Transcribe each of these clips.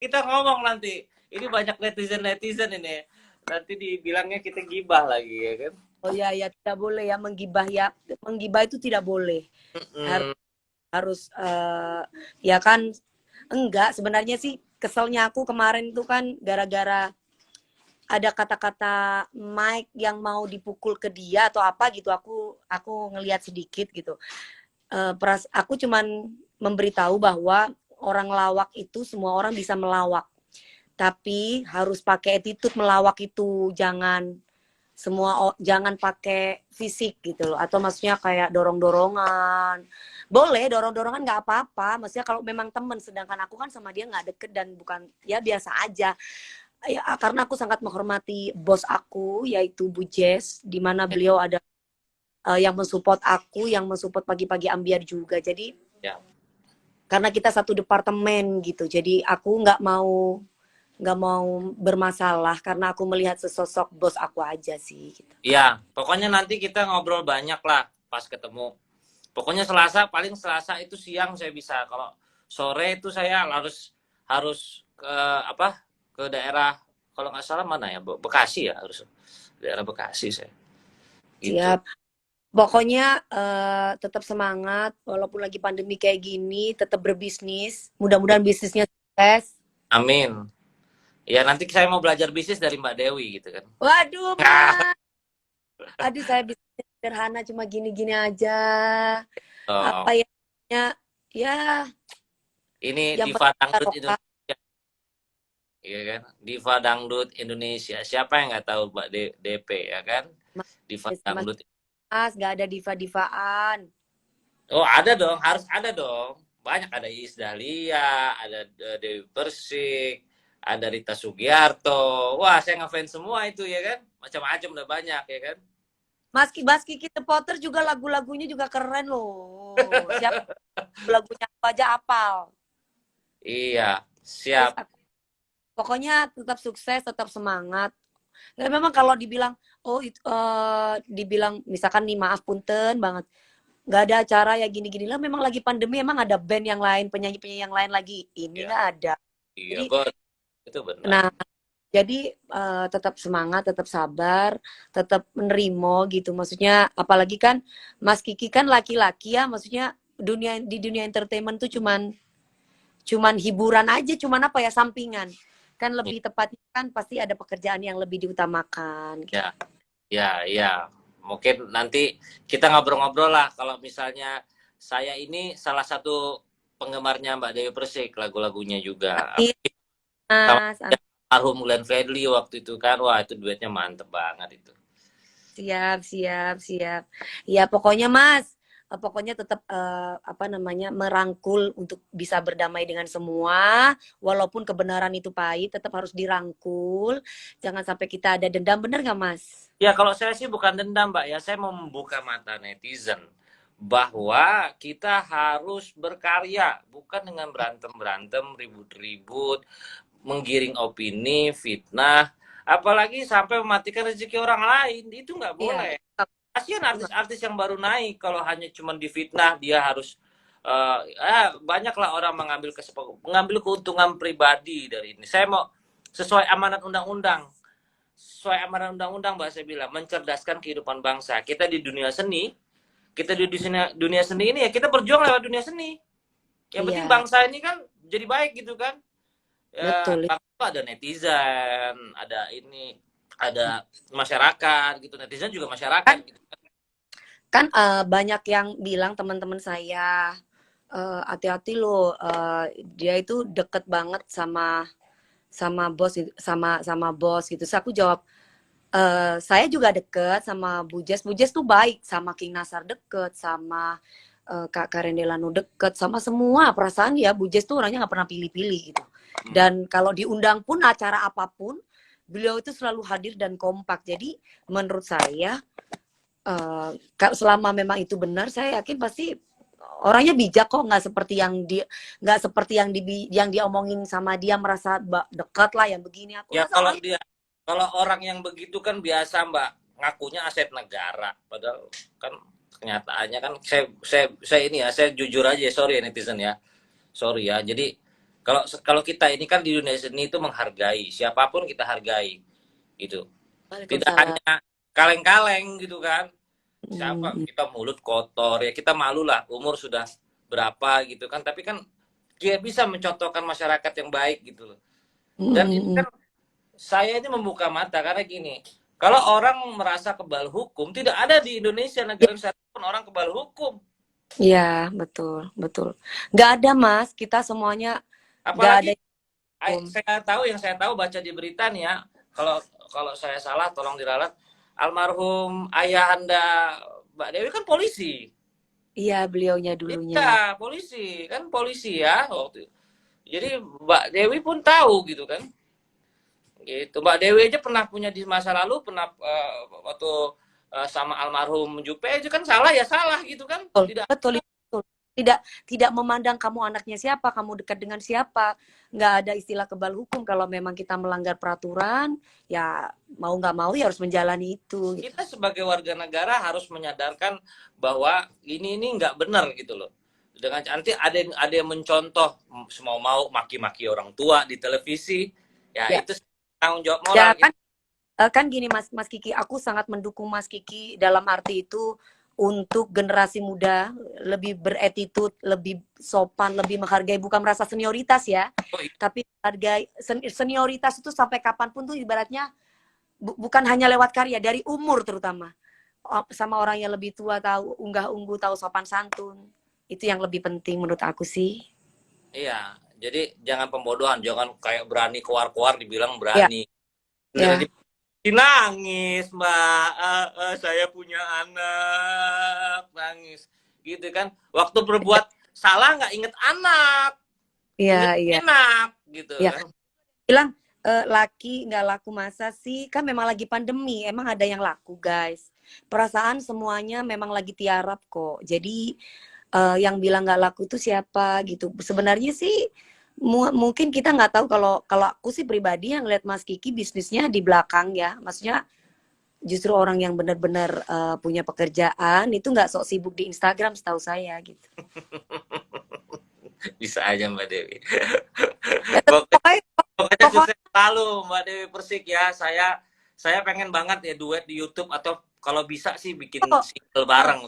kita ngomong nanti. Ini banyak netizen ini. Nanti dibilangnya kita gibah lagi ya kan. Oh ya, ya tidak boleh ya menggibah ya. Menggibah itu tidak boleh. Mm. Harus ya kan, enggak sebenarnya sih keselnya aku kemarin itu kan gara-gara ada kata-kata Mike yang mau dipukul ke dia atau apa gitu. Aku ngelihat sedikit gitu. Aku cuman memberitahu bahwa orang lawak itu semua orang bisa melawak, tapi harus pakai attitude melawak itu. Jangan pakai fisik gitu loh, atau maksudnya kayak dorong-dorongan. Boleh dorong-dorongan nggak apa-apa, maksudnya kalau memang temen, sedangkan aku kan sama dia nggak deket dan bukan, ya biasa aja ya, karena aku sangat menghormati bos aku yaitu Bu Jess, di mana beliau ada yang mensupport aku, yang mensupport pagi-pagi ambiar juga. Jadi Ya. karena kita satu departemen gitu, jadi aku nggak mau bermasalah karena aku melihat sesosok bos aku aja sih gitu. Iya, pokoknya nanti kita ngobrol banyak lah pas ketemu. Pokoknya paling Selasa itu siang saya bisa. Kalau sore itu saya harus harus ke apa? Ke daerah, kalau nggak salah mana ya? Bekasi ya, harus daerah Bekasi saya. Gitu. Siap. Pokoknya tetap semangat walaupun lagi pandemi kayak gini, tetap berbisnis. Mudah-mudahan bisnisnya sukses. Amin. Ya nanti saya mau belajar bisnis dari Mbak Dewi gitu kan. Waduh, Mas. Aduh, saya bisnis sederhana cuma gini-gini aja. Apa Oh, ya? Ya, ini yang Diva penting Dangdut barokah. Indonesia, ya kan? Diva Dangdut Indonesia. Siapa yang nggak tahu Mbak DP ya kan? Mas, Diva mas, Dangdut. mas, gak ada diva-divaan. Oh ada dong, harus ada dong. Banyak, ada Iis Dahlia, ada Dewi Persik, ada Rita Sugiarto. Wah, saya ngefans semua itu ya kan. Macam-macam udah banyak ya kan. Mas Kiki The Potter juga lagu-lagunya juga keren loh. Siapa lagunya aku aja apal. Iya, Terus siap. pokoknya tetap sukses, tetap semangat. Ya, memang kalau dibilang, oh itu, dibilang misalkan nih maaf punten banget, nggak ada acara ya gini-gini lah. Memang lagi pandemi, emang ada band yang lain, penyanyi-penyanyi yang lain lagi. Ini Iya, nggak ada. iya, Jadi, betul. Itu benar. nah, jadi tetap semangat, tetap sabar, tetap menerima gitu. Maksudnya, apalagi kan Mas Kiki kan laki-laki ya, maksudnya di dunia entertainment tuh cuman hiburan aja, cuman apa ya, sampingan. Kan lebih tepatnya kan pasti ada pekerjaan yang lebih diutamakan gitu. Ya, ya, ya. Mungkin nanti kita ngobrol-ngobrol lah kalau misalnya saya ini salah satu penggemarnya Mbak Dewi Persik, lagu-lagunya juga. Amin, Sama Mas. almarhum Glenn Fredly waktu itu kan, wah itu duetnya mantep banget itu. Siap, siap, siap. Ya pokoknya Mas, pokoknya tetap apa namanya, merangkul untuk bisa berdamai dengan semua, walaupun kebenaran itu pahit, tetap harus dirangkul. Jangan sampai kita ada dendam, bener nggak Mas? Ya kalau saya sih bukan dendam Mbak ya, saya mau membuka mata netizen bahwa kita harus berkarya, bukan dengan berantem-berantem, ribut-ribut, menggiring opini, fitnah, apalagi sampai mematikan rezeki orang lain, itu nggak Iya, boleh. Kasihan itu nggak. artis-artis yang baru naik kalau hanya cuma difitnah, dia harus banyaklah orang mengambil keuntungan pribadi dari ini. Saya mau sesuai amanat undang-undang, Mbak, saya bilang mencerdaskan kehidupan bangsa. Kita di dunia seni, kita di dunia seni ini ya kita berjuang lewat dunia seni. Yang penting Iya, bangsa ini kan jadi baik gitu kan. Ya, betul. bangsa ada netizen, ada ini, ada masyarakat gitu. Netizen juga masyarakat Kan, gitu. kan banyak yang bilang teman-teman saya, hati-hati loh, dia itu deket banget sama bos, sama bos gitu. Terus aku jawab, saya juga deket sama Bu Jess. Bu Jess tuh baik, sama King Nasar deket, sama Kak Karen Delano deket, sama semua. Perasaan ya Bu Jess tuh orangnya nggak pernah pilih-pilih gitu. Dan kalau diundang pun acara apapun, beliau itu selalu hadir dan kompak. Jadi menurut saya, selama memang itu benar, saya yakin pasti orangnya bijak kok, nggak seperti yang diomongin sama dia, merasa dekat lah yang begini. Aku Ya rasa orangnya kalau orang yang begitu kan biasa Mbak, ngakunya aset negara, padahal kan kenyataannya kan saya ini ya, saya jujur aja, sorry ya netizen ya, sorry ya. Jadi Kalau kalau kita ini kan di dunia seni itu menghargai siapapun, kita hargai gitu. Tidak Waalaikumsalam. hanya kaleng-kaleng gitu kan. Siapa Mm, kita mulut kotor ya, kita malu lah, umur sudah berapa gitu kan, tapi kan dia bisa mencontohkan masyarakat yang baik gitu loh. Dan ini mm. kan saya ini membuka mata karena gini, kalau orang merasa kebal hukum, tidak ada di Indonesia negara satu pun orang kebal hukum. Iya, betul, betul. Nggak ada, Mas. Kita semuanya nggak ada Apalagi hukum. saya tahu baca di berita nih ya, kalau kalau saya salah tolong diralat, almarhum ayahanda Mbak Dewi kan polisi. Iya, beliaunya dulunya. Iya, polisi kan polisi ya waktu. Jadi Mbak Dewi pun tahu gitu kan. Gitu. Mbak Dewi aja pernah punya di masa lalu, pernah waktu sama almarhum Jupe aja kan salah ya salah gitu kan. Betul, Tidak. betul, betul. Tidak tidak memandang kamu anaknya siapa, kamu dekat dengan siapa. Nggak ada istilah kebal hukum. Kalau memang kita melanggar peraturan, ya mau nggak mau ya harus menjalani itu. Gitu. Kita sebagai warga negara harus menyadarkan bahwa ini nggak benar gitu loh. Dengan nanti ada yang mencontoh semau mau maki-maki orang tua di televisi, ya Ya, itu tanggung jawab moral ya gitu. kan gini Mas Kiki, aku sangat mendukung Mas Kiki dalam arti itu untuk generasi muda lebih beretitut, lebih sopan, lebih menghargai, bukan merasa senioritas ya, Oh, iya. tapi menghargai senioritas itu sampai kapanpun tuh ibaratnya bukan hanya lewat karya, dari umur terutama. Sama orang yang lebih tua tahu unggah-ungguh, tahu sopan santun. Itu yang lebih penting menurut aku sih. Iya, jadi jangan pembodohan, jangan kayak berani keluar-keluar dibilang Ya, berani. ya. Nangis mbak, saya punya anak, nangis gitu kan, waktu berbuat salah nggak inget anak, Iya, inget iya. enak gitu Ya, kan. bilang laki nggak laku masa sih? Kan memang lagi pandemi, emang ada yang laku guys. Perasaan semuanya memang lagi tiarap kok. Jadi yang bilang nggak laku itu siapa gitu. Sebenarnya sih mungkin kita nggak tahu, kalau kalau aku sih pribadi yang lihat Mas Kiki bisnisnya di belakang ya. Maksudnya justru orang yang benar-benar punya pekerjaan itu nggak sok sibuk di Instagram setahu saya gitu. Bisa aja mbak Dewi. Ya, pokoknya, pokoknya, pokoknya pokoknya sukses selalu mbak Dewi Persik ya. Saya pengen banget ya duet di YouTube, atau kalau bisa sih bikin kok, single bareng.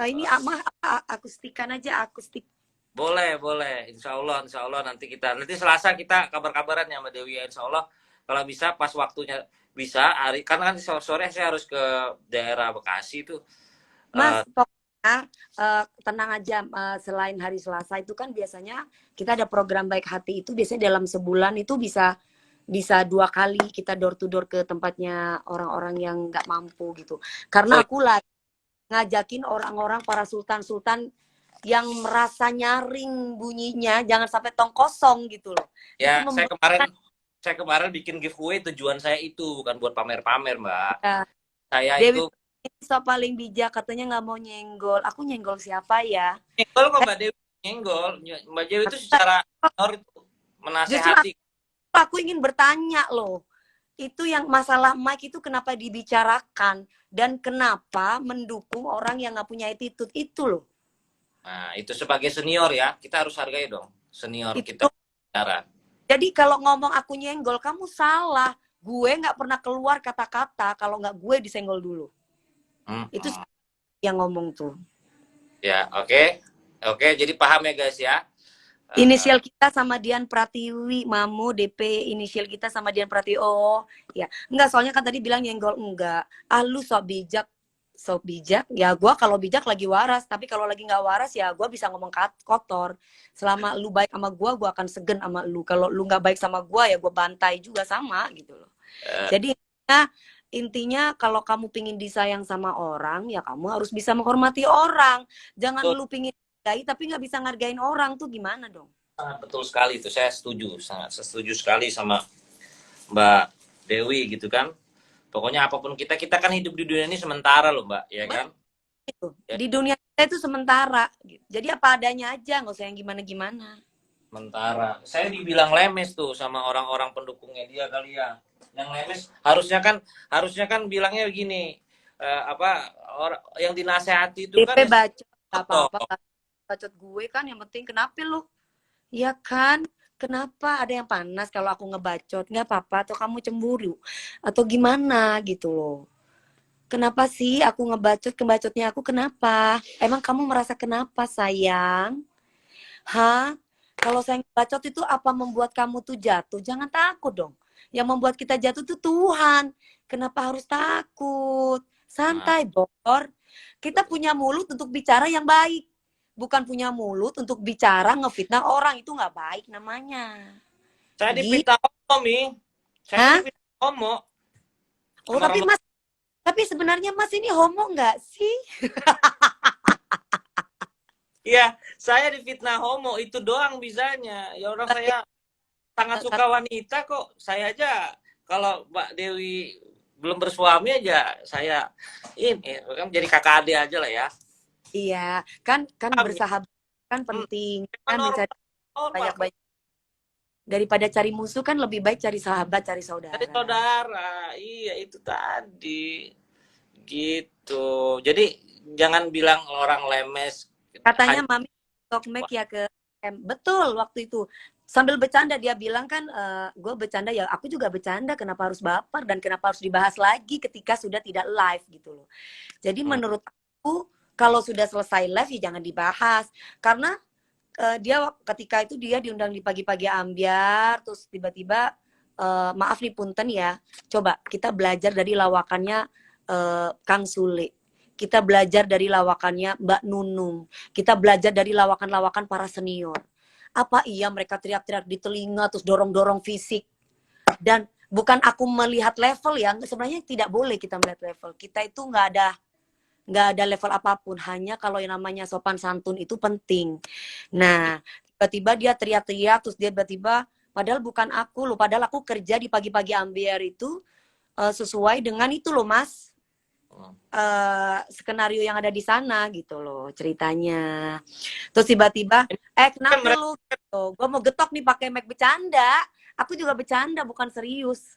ini akustikan aja, akustik. Boleh. Insya Allah nanti Selasa kita kabar-kabaran ya Mbak Dewi. Insya Allah kalau bisa pas waktunya bisa hari, karena kan sore saya harus ke daerah Bekasi tuh. Mas, pokoknya tenang aja, selain hari Selasa itu kan biasanya kita ada program baik hati itu biasanya dalam sebulan itu bisa bisa 2 kali kita door to door ke tempatnya orang-orang yang nggak mampu gitu. Oh Karena aku lagi ngajakin orang-orang para sultan-sultan yang merasa nyaring bunyinya jangan sampai tong kosong gitu loh. Itu ya, saya kemarin bikin giveaway, tujuan saya itu bukan buat pamer-pamer Mbak. membuka Saya Dewi itu so paling bijak katanya nggak mau nyenggol. Aku nyenggol siapa ya? nyenggol kok Mbak Dewi, nyenggol. Mbak Dewi itu secara honor itu Justru menasehati. aku ingin bertanya loh. Itu yang masalah Mike itu kenapa dibicarakan dan kenapa mendukung orang yang nggak punya attitude itu loh. Nah itu sebagai senior ya, kita harus hargai dong senior kita Itu bicara. jadi kalau ngomong aku nyenggol kamu salah. Gue nggak pernah keluar kata-kata kalau nggak gue disenggol dulu. Itu Hmm. yang ngomong tuh. Ya, oke, jadi paham ya guys ya. Eh, Inisial kita sama Dian Pratiwi, Mamu, DP inisial kita sama Dian Pratiwi. Oh, ya. Enggak, soalnya kan tadi bilang nyenggol enggak. Ah, lu sok bijak. Sok bijak. Ya gua kalau bijak lagi waras, tapi kalau lagi nggak waras ya gua bisa ngomong kotor. Selama lu baik sama gua akan segen sama lu. Kalau lu nggak baik sama gua ya gua bantai juga sama gitu loh. eh, Jadi intinya kalau kamu pingin disayang sama orang, ya kamu harus bisa menghormati orang. Jangan betul, lu pingin tapi nggak bisa ngargain orang tuh gimana dong? sangat betul sekali itu. Saya setuju, sangat setuju sekali sama Mbak Dewi gitu kan. Pokoknya apapun kita kan hidup di dunia ini sementara loh Mbak, ya kan? Itu Ya, di dunia kita itu sementara. Jadi apa adanya aja, nggak usah yang gimana-gimana. sementara. Saya dibilang lemes tuh sama orang-orang pendukungnya dia kali ya. Yang lemes harusnya kan bilangnya begini, apa orang yang dinasehati itu kan DP ya bacot nggak foto. apa-apa. Bacot gue kan yang penting kenapa lu? Ya kan? Kenapa ada yang panas kalau aku ngebacot? Nggak apa-apa, atau kamu cemburu? Atau gimana gitu loh. Kenapa sih aku ngebacot, kebacotnya aku kenapa? Emang kamu merasa kenapa sayang? Hah? Kalau saya ngebacot itu apa membuat kamu tuh jatuh? Jangan takut dong. Yang membuat kita jatuh tuh Tuhan. Kenapa harus takut? Nah, Santai, Bor. Kita betul. punya mulut untuk bicara yang baik. Bukan punya mulut untuk bicara ngefitnah orang. Itu nggak baik namanya. Saya Gitu. difitnah homo, Mi. Saya ini Hah? difitnah homo Oh, sama tapi orang. Mas, tapi sebenarnya Mas ini homo nggak sih? Iya, saya difitnah homo itu doang bisanya. Ya orang Tapi saya sangat suka wanita kok. Saya aja kalau Mbak Dewi belum bersuami aja saya ini kan jadi kakak adik aja lah ya. iya, kan kan Kami, bersahabat kan hmm, penting. memang Kan normal, mencari normal kok. banyak-banyak daripada cari musuh kan lebih baik cari sahabat, cari Dari saudara. saudara, iya itu tadi gitu. Jadi jangan bilang orang lemes Katanya hanya Mami Tokmek ya ke betul waktu itu. Sambil bercanda dia bilang kan gue bercanda ya aku juga bercanda kenapa harus baper dan kenapa harus dibahas lagi ketika sudah tidak live gitu loh. Jadi menurut aku kalau sudah selesai live ya jangan dibahas karena dia ketika itu dia diundang di pagi-pagi ambiar terus tiba-tiba maaf nih punten ya coba kita belajar dari lawakannya Kang Sule kita belajar dari lawakannya Mbak Nunung kita belajar dari lawakan-lawakan para senior apa iya mereka teriak-teriak di telinga terus dorong-dorong fisik dan bukan aku melihat level ya sebenarnya tidak boleh kita melihat level kita itu nggak ada level apapun hanya kalau yang namanya sopan santun itu penting. Nah, tiba-tiba dia teriak-teriak terus dia tiba-tiba padahal bukan aku loh, padahal aku kerja di pagi-pagi ambiar itu sesuai dengan itu loh Mas. Skenario yang ada di sana gitu loh ceritanya. Terus tiba-tiba kan kenapa mereka, lu gitu. Gue mau getok nih pakai mic bercanda. Aku juga bercanda bukan serius.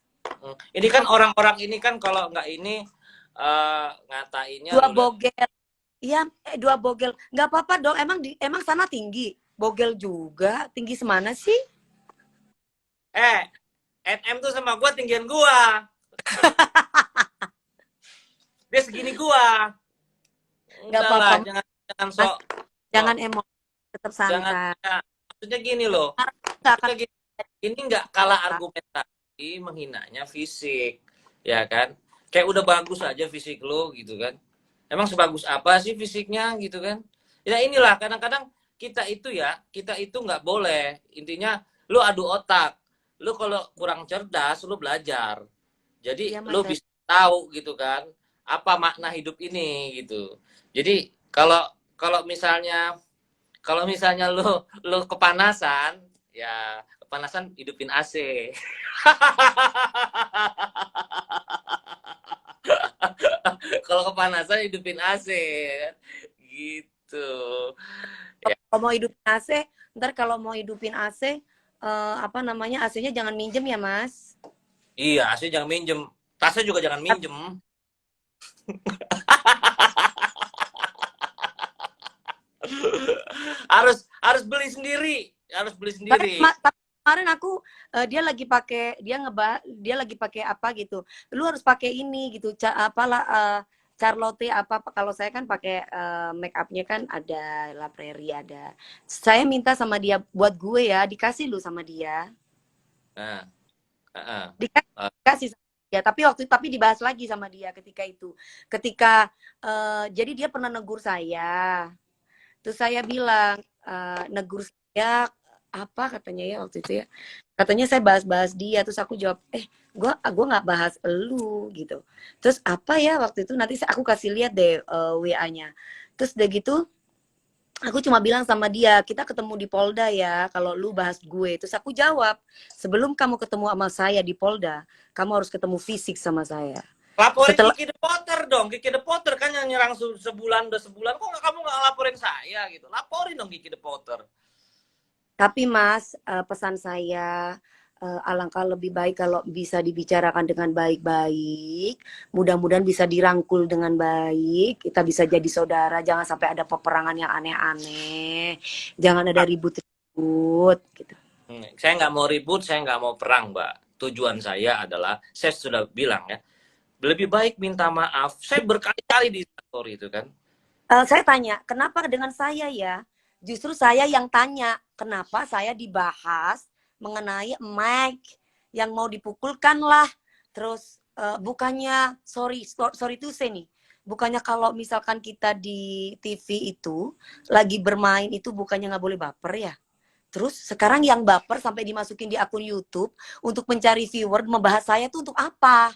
ini kan orang-orang ini kan kalau nggak ini ngatainnya Dua lu lihat bogel. Iya, dua bogel. Nggak apa-apa dong. Emang sana tinggi. Bogel juga. Tinggi semana sih? eh NM tuh sama gua tinggian gua. Dia segini gua. Nggak apa-apa, Udahlah, jangan jangan Mas. sok sok Jangan emosi. Tetap jangan santai. ya, maksudnya gini loh. Nggak akan Maksudnya gini, ini nggak kalah argumentasi menghinanya fisik, ya kan? Kayak udah bagus aja fisik lo gitu kan. Emang sebagus apa sih fisiknya gitu kan? Ya inilah kadang-kadang kita itu nggak boleh. Intinya lu adu otak. Lu kalau kurang cerdas lu belajar. Jadi Iya, Mas. lu bisa tahu gitu kan apa makna hidup ini gitu. Jadi kalau kalau misalnya lu kepanasan, ya kepanasan hidupin AC. Kalau kepanasan hidupin AC kan. Gitu. Ya, Kalau mau hidupin AC, ntar kalau mau hidupin AC, apa namanya, AC-nya jangan minjem ya, Mas. iya, AC jangan minjem. Tasnya juga jangan minjem. Harus beli sendiri, harus beli sendiri. Tapi kemarin aku dia lagi pakai apa gitu. Lu harus pakai ini gitu. Apalah Charlotte apa kalau saya kan pakai make upnya kan ada La Prairie ada. Saya minta sama dia buat gue ya, dikasih lu sama dia. Nah, uh, uh, Dikasih sama dia, tapi dibahas lagi sama dia ketika itu. Ketika jadi dia pernah negur saya. Terus saya bilang negur saya apa katanya ya waktu itu ya katanya saya bahas-bahas dia terus aku jawab gua nggak bahas elu gitu terus apa ya waktu itu nanti aku kasih lihat deh WA-nya terus udah gitu aku cuma bilang sama dia kita ketemu di Polda ya kalau lu bahas gue terus aku jawab sebelum kamu ketemu sama saya di Polda kamu harus ketemu fisik sama saya laporin setelah Kiki The Potter dong. Kiki The Potter kan yang nyerang sebulan udah sebulan. Kok kamu nggak laporin saya gitu? Laporin dong Kiki The Potter. Tapi Mas, pesan saya alangkah lebih baik kalau bisa dibicarakan dengan baik-baik. Mudah-mudahan bisa dirangkul dengan baik. Kita bisa jadi saudara. Jangan sampai ada peperangan yang aneh-aneh. Jangan ada ribut ribut gitu. Saya nggak mau ribut, saya nggak mau perang, Mbak. Tujuan saya adalah, saya sudah bilang ya, lebih baik minta maaf. Saya berkali-kali di story itu kan. Saya tanya, kenapa dengan saya ya? Justru saya yang tanya, kenapa saya dibahas mengenai Mike yang mau dipukulkan lah. Terus bukannya, sorry to say nih, bukannya kalau misalkan kita di TV itu lagi bermain itu bukannya nggak boleh baper ya? Terus sekarang yang baper sampai dimasukin di akun YouTube untuk mencari viewer, membahas saya tuh untuk apa?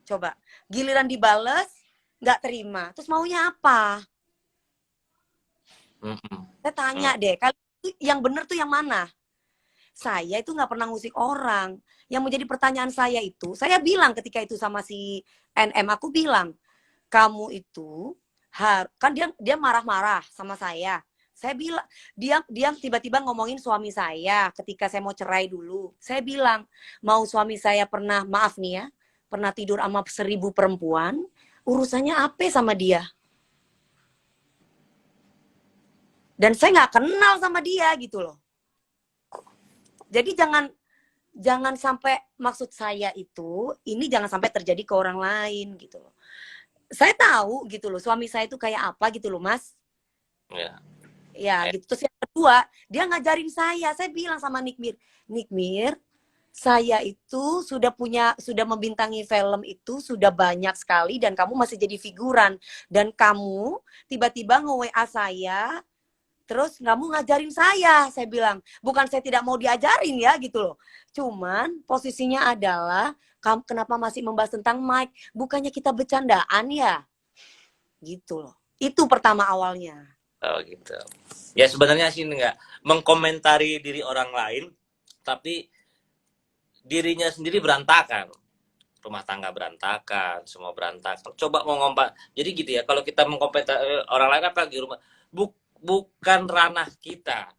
Coba, giliran dibales, nggak terima. Terus maunya apa? Saya tanya deh, kali yang bener tuh yang mana? Saya itu nggak pernah ngusik orang. Yang menjadi pertanyaan saya itu, saya bilang ketika itu sama si NM, aku bilang, kamu itu kan dia marah-marah sama saya. Saya bilang, dia tiba-tiba ngomongin suami saya ketika saya mau cerai dulu. Saya bilang, mau suami saya pernah, maaf nih ya, pernah tidur sama 1000 perempuan, urusannya apa sama dia? Dan saya nggak kenal sama dia gitu loh. Jadi jangan sampai, maksud saya itu, ini jangan sampai terjadi ke orang lain gitu loh. Saya tahu gitu loh, suami saya itu kayak apa gitu loh, Mas. Ya. Ya gitu. Terus yang kedua, dia ngajarin saya bilang sama Nikmir, saya itu sudah membintangi film itu sudah banyak sekali dan kamu masih jadi figuran. Dan kamu tiba-tiba nge-WA saya, terus kamu ngajarin saya bilang, bukan saya tidak mau diajarin ya gitu loh. Cuman posisinya adalah, kamu kenapa masih membahas tentang Mike? Bukannya kita bercandaan ya? Gitu loh. Itu pertama awalnya. Oh gitu. Ya sebenarnya sih nggak mengkomentari diri orang lain, tapi dirinya sendiri berantakan. Rumah tangga berantakan, semua berantakan. Coba mau ngompak. Jadi gitu ya, kalau kita mengkomentari orang lain apa di rumah, bukan ranah kita.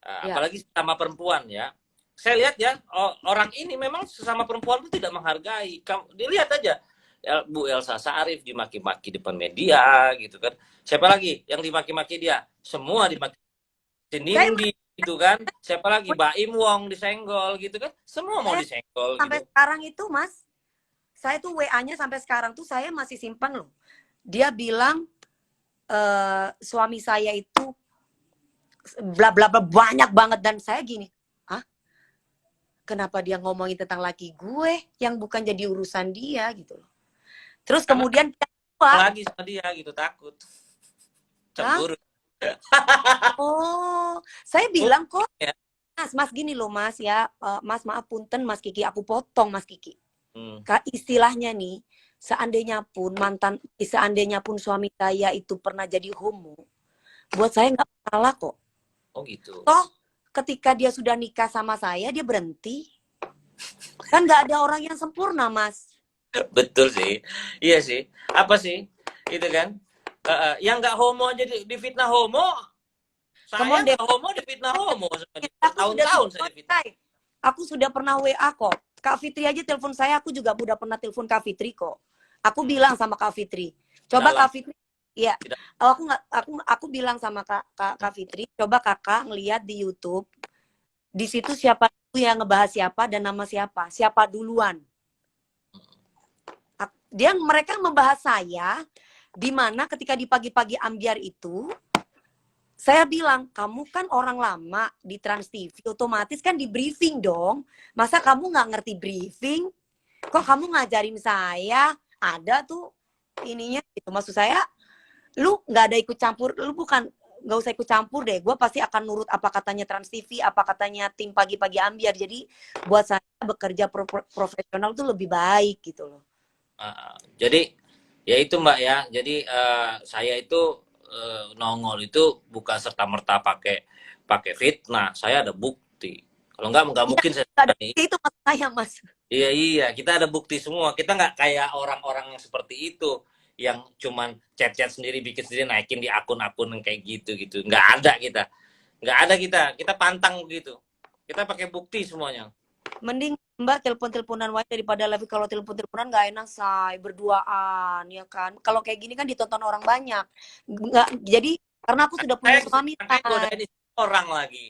Ya. Apalagi sama perempuan ya. Saya lihat ya, orang ini memang sesama perempuan itu tidak menghargai. Dilihat aja, Bu Elsa Sarif dimaki-maki depan media gitu kan. Siapa lagi yang dimaki-maki dia? Semua dimaki. Nindi gitu kan. Siapa lagi? Baim Wong disenggol gitu kan. Semua mau disenggol sampai gitu. sekarang itu, Mas, saya tuh WA-nya sampai sekarang tuh saya masih simpan loh. Dia bilang suami saya itu bla bla bla banyak banget, dan saya gini, kenapa dia ngomongin tentang laki gue yang bukan jadi urusan dia gitu loh. Terus Karena kemudian lagi sama dia gitu, takut cemburu. Oh, saya bilang kok, Ya. Mas gini loh Mas ya, Mas maaf punten Mas Kiki, aku potong Mas Kiki. Istilahnya nih, seandainya pun suami saya itu pernah jadi homo, buat saya nggak masalah kok. Oh gitu. Toh ketika dia sudah nikah sama saya, dia berhenti. Kan nggak ada orang yang sempurna, Mas. Betul sih. Iya sih. Apa sih? Itu kan. Yang nggak homo aja difitnah homo. Saya nggak homo difitnah homo. Tahun-tahun saya difitnah. Aku sudah pernah WA kok. Kak Fitri aja telepon saya, aku juga udah pernah telepon Kak Fitri kok. Aku bilang sama Kak Fitri, coba Kak Fitri, ya, aku bilang sama Kak Fitri, coba kakak ngelihat di YouTube, di situ siapa yang ngebahas siapa dan nama siapa duluan. Mereka membahas saya, di mana ketika di pagi-pagi ambiar itu, saya bilang, kamu kan orang lama di Trans TV, otomatis kan di briefing dong. Masa kamu nggak ngerti briefing? Kok kamu ngajarin saya? Ada tuh ininya gitu. Maksud saya, lu nggak ada ikut campur, nggak usah ikut campur deh. Gue pasti akan nurut apa katanya Trans TV, apa katanya tim pagi-pagi ambiar. Jadi buat saya bekerja profesional tuh lebih baik gitu loh. Jadi ya itu Mbak ya. Jadi saya itu nongol itu bukan serta-merta pakai fitnah. Saya ada bukti. Kalau nggak mungkin saya ada bukti itu maksud saya, Mas. Iya, kita ada bukti semua. Kita nggak kayak orang-orang yang seperti itu, yang cuman chat-chat sendiri, bikin sendiri, naikin di akun-akun yang kayak gitu. Nggak ada kita pantang begitu. Kita pakai bukti semuanya. Mending Mbak telepon-teleponan wae daripada live. Kalau telepon-teleponan nggak enak, say, berduaan ya kan. Kalau kayak gini kan ditonton orang banyak. Nggak, jadi Karena aku sudah punya Saya suami, kayak Mas. godain istri orang lagi.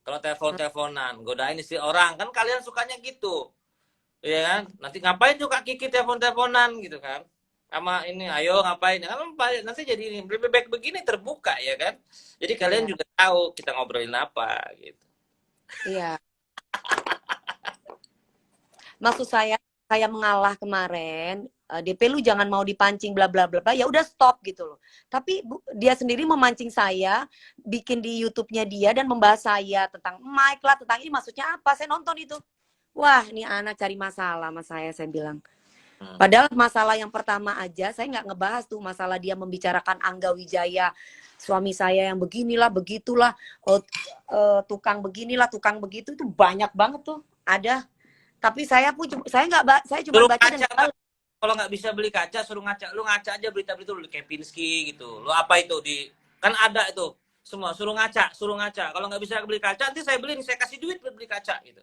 Kalau telepon-teleponan, godain istri orang. Kan kalian sukanya gitu. Iya kan? Nanti ngapain tuh Kak Kiki telepon-teleponan gitu kan? Sama ini, ayo ngapain? Kan nanti jadi lebih baik begini terbuka ya kan? Jadi kalian Ya, juga tahu kita ngobrolin apa gitu. iya. Maksud saya mengalah kemarin, DP lu jangan mau dipancing bla bla bla, ya udah stop gitu loh. Tapi dia sendiri memancing saya, bikin di YouTube-nya dia dan membahas saya tentang mic lah, tentang ini maksudnya apa? Saya nonton itu. Wah, ini anak cari masalah sama saya bilang. Hmm. Padahal masalah yang pertama aja saya nggak ngebahas tuh masalah dia membicarakan Angga Wijaya, suami saya yang beginilah begitulah, tukang beginilah tukang begitu, itu banyak banget tuh ada. Tapi saya pun saya cuma Suruh baca dan kaca Kak. Kalau nggak bisa beli kaca, suruh ngaca. Lu ngaca aja berita-berita lu Kepinski gitu. Lu apa itu di kan ada itu semua suruh ngaca, suruh ngaca. Kalau nggak bisa beli kaca, nanti saya beliin, saya kasih duit buat beli kaca gitu.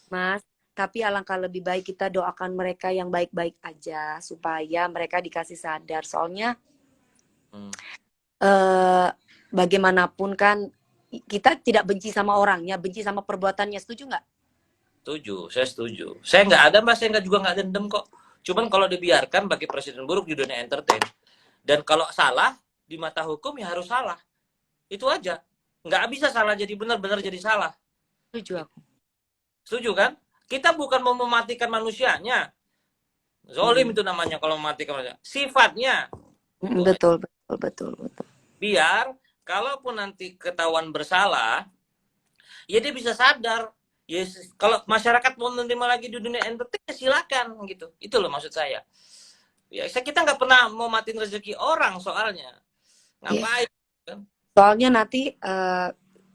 Mas, tapi alangkah lebih baik kita doakan mereka yang baik-baik aja supaya mereka dikasih sadar. Soalnya eh, bagaimanapun kan kita tidak benci sama orangnya, benci sama perbuatannya. Setuju nggak? Setuju, saya setuju. Saya nggak ada mas, saya nggak juga nggak dendam kok. Cuman kalau dibiarkan bagi presiden buruk di dunia entertain. Dan kalau salah di mata hukum ya harus salah. Itu aja. Nggak bisa salah jadi benar, benar jadi salah. Setuju aku. Setuju kan? Kita bukan mau mematikan manusianya. Zolim itu namanya kalau mematikan manusia. Sifatnya. Itu aja. Betul, betul, betul, betul. Biar kalaupun nanti ketahuan bersalah, ya dia bisa sadar. Yes, kalau masyarakat mau menerima lagi di dunia entertain, silakan gitu. Itu loh maksud saya. Ya, kita nggak pernah mau matiin rezeki orang soalnya. Iya. Ngapain? Kan? Soalnya nanti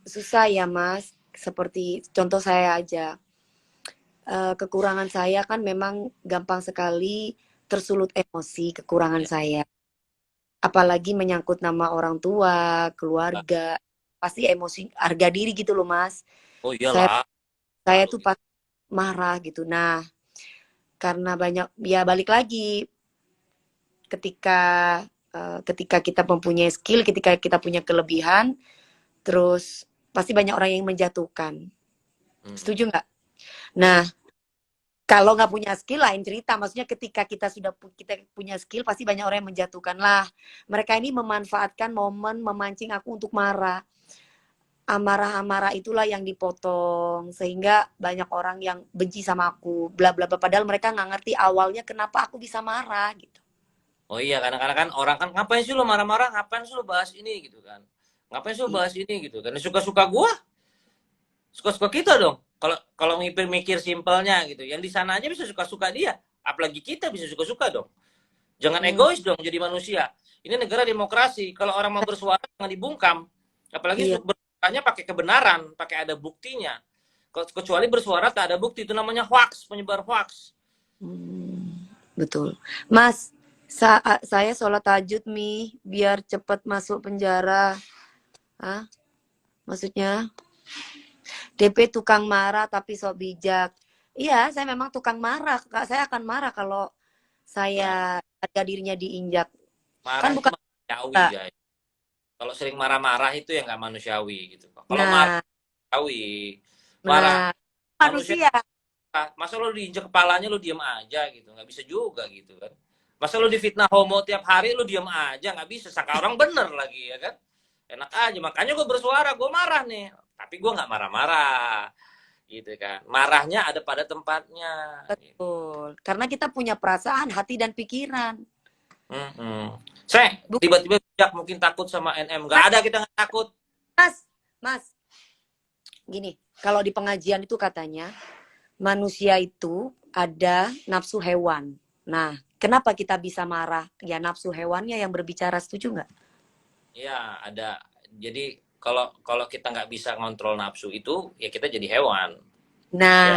susah ya Mas. Seperti contoh saya aja. Kekurangan saya kan memang gampang sekali tersulut emosi, kekurangan Ya. saya. Apalagi menyangkut nama orang tua, keluarga, pasti emosi, harga diri gitu loh Mas. Oh Saya iyalah. saya Lalu tuh pas marah gitu. Nah, karena banyak ya balik lagi ketika ketika kita mempunyai skill, ketika kita punya kelebihan, terus pasti banyak orang yang menjatuhkan. Setuju nggak? Nah, kalau nggak punya skill lain cerita. Maksudnya ketika kita punya skill, pasti banyak orang yang menjatuhkan lah. Mereka ini memanfaatkan momen memancing aku untuk marah. Amarah-amarah itulah yang dipotong sehingga banyak orang yang benci sama aku. Bla bla bla. Padahal mereka nggak ngerti awalnya kenapa aku bisa marah gitu. Oh iya, kadang-kadang kan orang kan ngapain sih lu marah-marah, ngapain sih lu bahas ini gitu kan. Ngapain sih lu bahas ini gitu kan. Suka-suka gua, suka-suka kita dong. Kalau kalau mikir simpelnya gitu. Yang di sana aja bisa suka-suka dia, apalagi kita bisa suka-suka dong. Jangan egois dong jadi manusia. Ini negara demokrasi. Kalau orang mau bersuara jangan dibungkam. Apalagi Iya. bersuaranya pakai kebenaran, pakai ada buktinya. Kecuali bersuara tak ada bukti, itu namanya hoax, penyebar hoax. Betul. Mas, saya sholat tahajud Mi biar cepat masuk penjara. Hah? Maksudnya DP tukang marah tapi sok bijak. Iya, saya memang tukang marah. Saya akan marah kalau saya harga dirinya diinjak. Marah Kan itu bukan. manusiawi, guys. Kalau sering marah-marah itu ya nggak manusiawi gitu. Kalau marah Nah, manusiawi, marah nah, manusia, manusia. masa lo diinjek kepalanya lo diem aja gitu, nggak bisa juga gitu kan. Masa lo difitnah homo tiap hari lo diem aja, nggak bisa. Sangka orang bener lagi ya kan. Enak aja, makanya gue bersuara, gue marah nih. Tapi gue nggak marah-marah gitu kan. Marahnya ada pada tempatnya. Gitu. Betul. Karena kita punya perasaan, hati dan pikiran. Saya Bukan, tiba-tiba bijak mungkin takut sama NM. Nggak ada, kita nggak takut. Mas. Gini, kalau di pengajian itu katanya manusia itu ada nafsu hewan. Nah, kenapa kita bisa marah? Ya nafsu hewannya yang berbicara, setuju nggak? Ya ada. Jadi kalau kalau kita nggak bisa ngontrol nafsu itu, ya kita jadi hewan. Ya. Nah,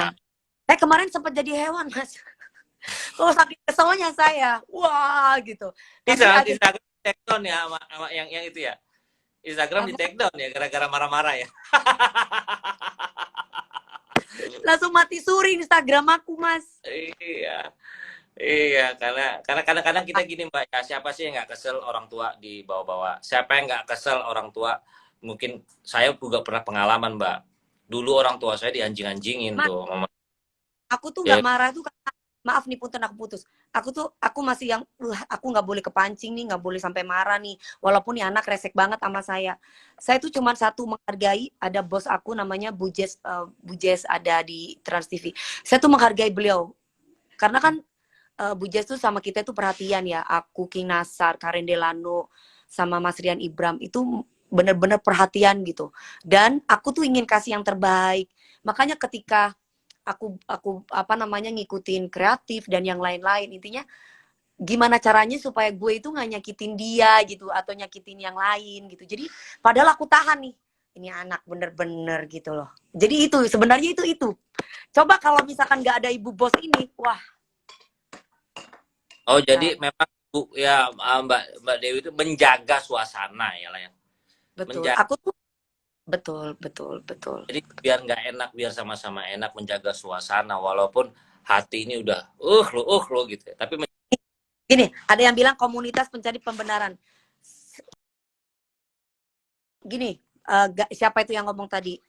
saya kemarin sempat jadi hewan, Mas. Oh, saking keselnya saya. Wah, gitu. Tapi ada Instagram di take down ya sama yang itu ya. Instagram di apa, take down ya gara-gara marah-marah ya. langsung mati suri Instagram aku, Mas. Iya. Iya, karena kadang-kadang kita gini Mbak, ya siapa sih yang nggak kesel orang tua dibawa-bawa? Siapa yang nggak kesel orang tua? Mungkin saya juga pernah pengalaman Mbak. Dulu orang tua saya dianjing-anjingin Mas, tuh. aku tuh nggak Ya, marah tuh karena maaf nih punten aku putus. Aku masih yang aku nggak boleh kepancing nih, nggak boleh sampai marah nih. Walaupun nih anak resek banget sama saya. Saya tuh cuma satu menghargai ada bos aku namanya Bu Jess ada di Trans TV. Saya tuh menghargai beliau karena kan Bu Jess tuh sama kita tuh perhatian ya. Aku King Nasar, Karen Delano sama Mas Rian Ibram itu bener-bener perhatian gitu. Dan aku tuh ingin kasih yang terbaik. Makanya ketika aku apa namanya ngikutin kreatif dan yang lain-lain intinya gimana caranya supaya gue itu nggak nyakitin dia gitu atau nyakitin yang lain gitu jadi padahal aku tahan nih ini anak bener-bener gitu loh jadi itu sebenarnya itu coba kalau misalkan nggak ada ibu bos ini wah oh jadi nah, memang Bu ya Mbak Mbak Dewi itu menjaga suasana ya lah ya. betul Menjaga aku tuh betul betul betul jadi biar nggak enak, biar sama-sama enak menjaga suasana walaupun hati ini udah lo gitu ya. Tapi gini ada yang bilang komunitas pencari pembenaran gini siapa itu yang ngomong tadi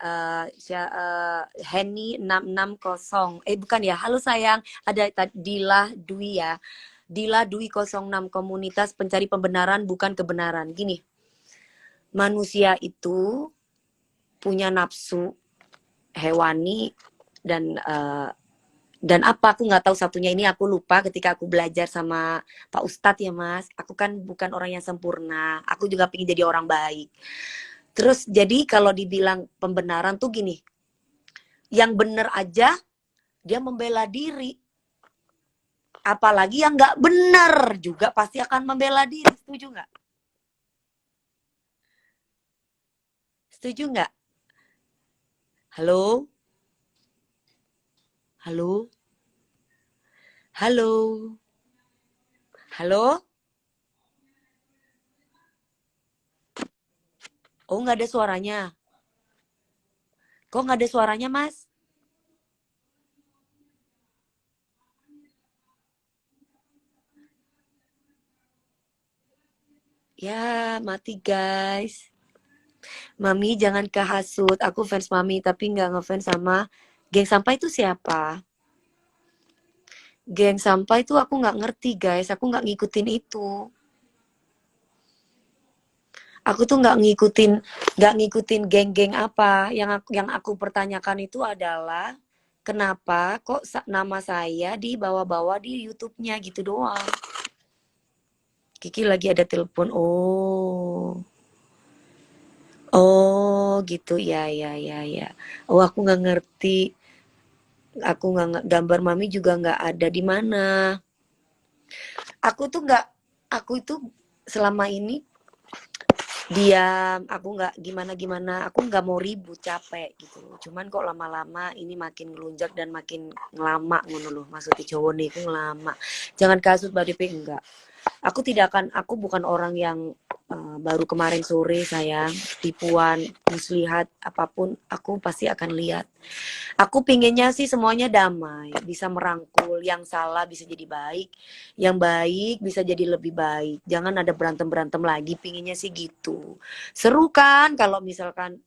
Henny 660 bukan ya halo sayang ada Dila Dwi ya Dila Dwi 06 komunitas pencari pembenaran bukan kebenaran gini manusia itu punya nafsu hewani dan apa aku nggak tahu satunya ini aku lupa ketika aku belajar sama Pak Ustadz ya Mas aku kan bukan orang yang sempurna aku juga pengen jadi orang baik. Terus jadi kalau dibilang pembenaran tuh gini, yang bener aja dia membela diri. Apalagi yang nggak bener juga pasti akan membela diri. Setuju nggak? Setuju nggak? Halo? Halo? Halo? Halo? Oh nggak ada suaranya. Kok nggak ada suaranya Mas? Ya mati guys. Mami jangan kehasut. Aku fans Mami tapi nggak ngefans sama geng sampah itu siapa? Geng sampah itu aku nggak ngerti guys. Aku nggak ngikutin itu. Aku tuh nggak ngikutin geng-geng apa. Yang aku pertanyakan itu adalah kenapa kok nama saya dibawa-bawa di YouTube-nya gitu doang. Kiki lagi ada telepon. Oh. Oh, gitu ya ya ya ya. Oh, aku nggak ngerti. Aku nggak gambar mami juga nggak ada di mana. Aku tuh nggak. Aku itu selama ini diam aku nggak gimana aku nggak mau ribut capek gitu loh cuman kok lama-lama ini makin ngelunjak dan makin ngelama ngono loh maksudnya cowok nih aku ngelama jangan kasus Mbak DP enggak aku bukan orang yang baru kemarin sore sayang tipuan muslihat apapun aku pasti akan lihat aku pinginnya sih semuanya damai bisa merangkul yang salah bisa jadi baik yang baik bisa jadi lebih baik jangan ada berantem lagi pinginnya sih gitu seru kan kalau misalkan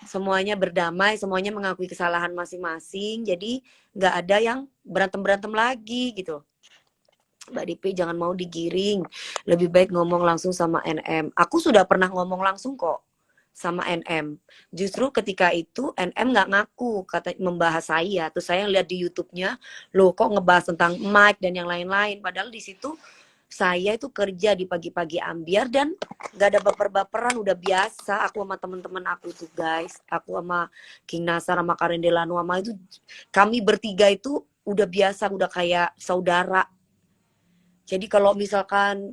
semuanya berdamai semuanya mengakui kesalahan masing-masing jadi nggak ada yang berantem lagi gitu Mbak DP jangan mau digiring. Lebih baik ngomong langsung sama NM. Aku sudah pernah ngomong langsung kok sama NM. Justru ketika itu NM nggak ngaku kata membahas saya. Terus saya lihat di YouTube-nya, loh kok ngebahas tentang mic dan yang lain-lain. Padahal di situ saya itu kerja di pagi-pagi ambiar dan nggak ada baper-baperan udah biasa aku sama teman-teman aku itu guys aku sama King Nasar sama Karen Delano sama itu kami bertiga itu udah biasa udah kayak saudara jadi kalau misalkan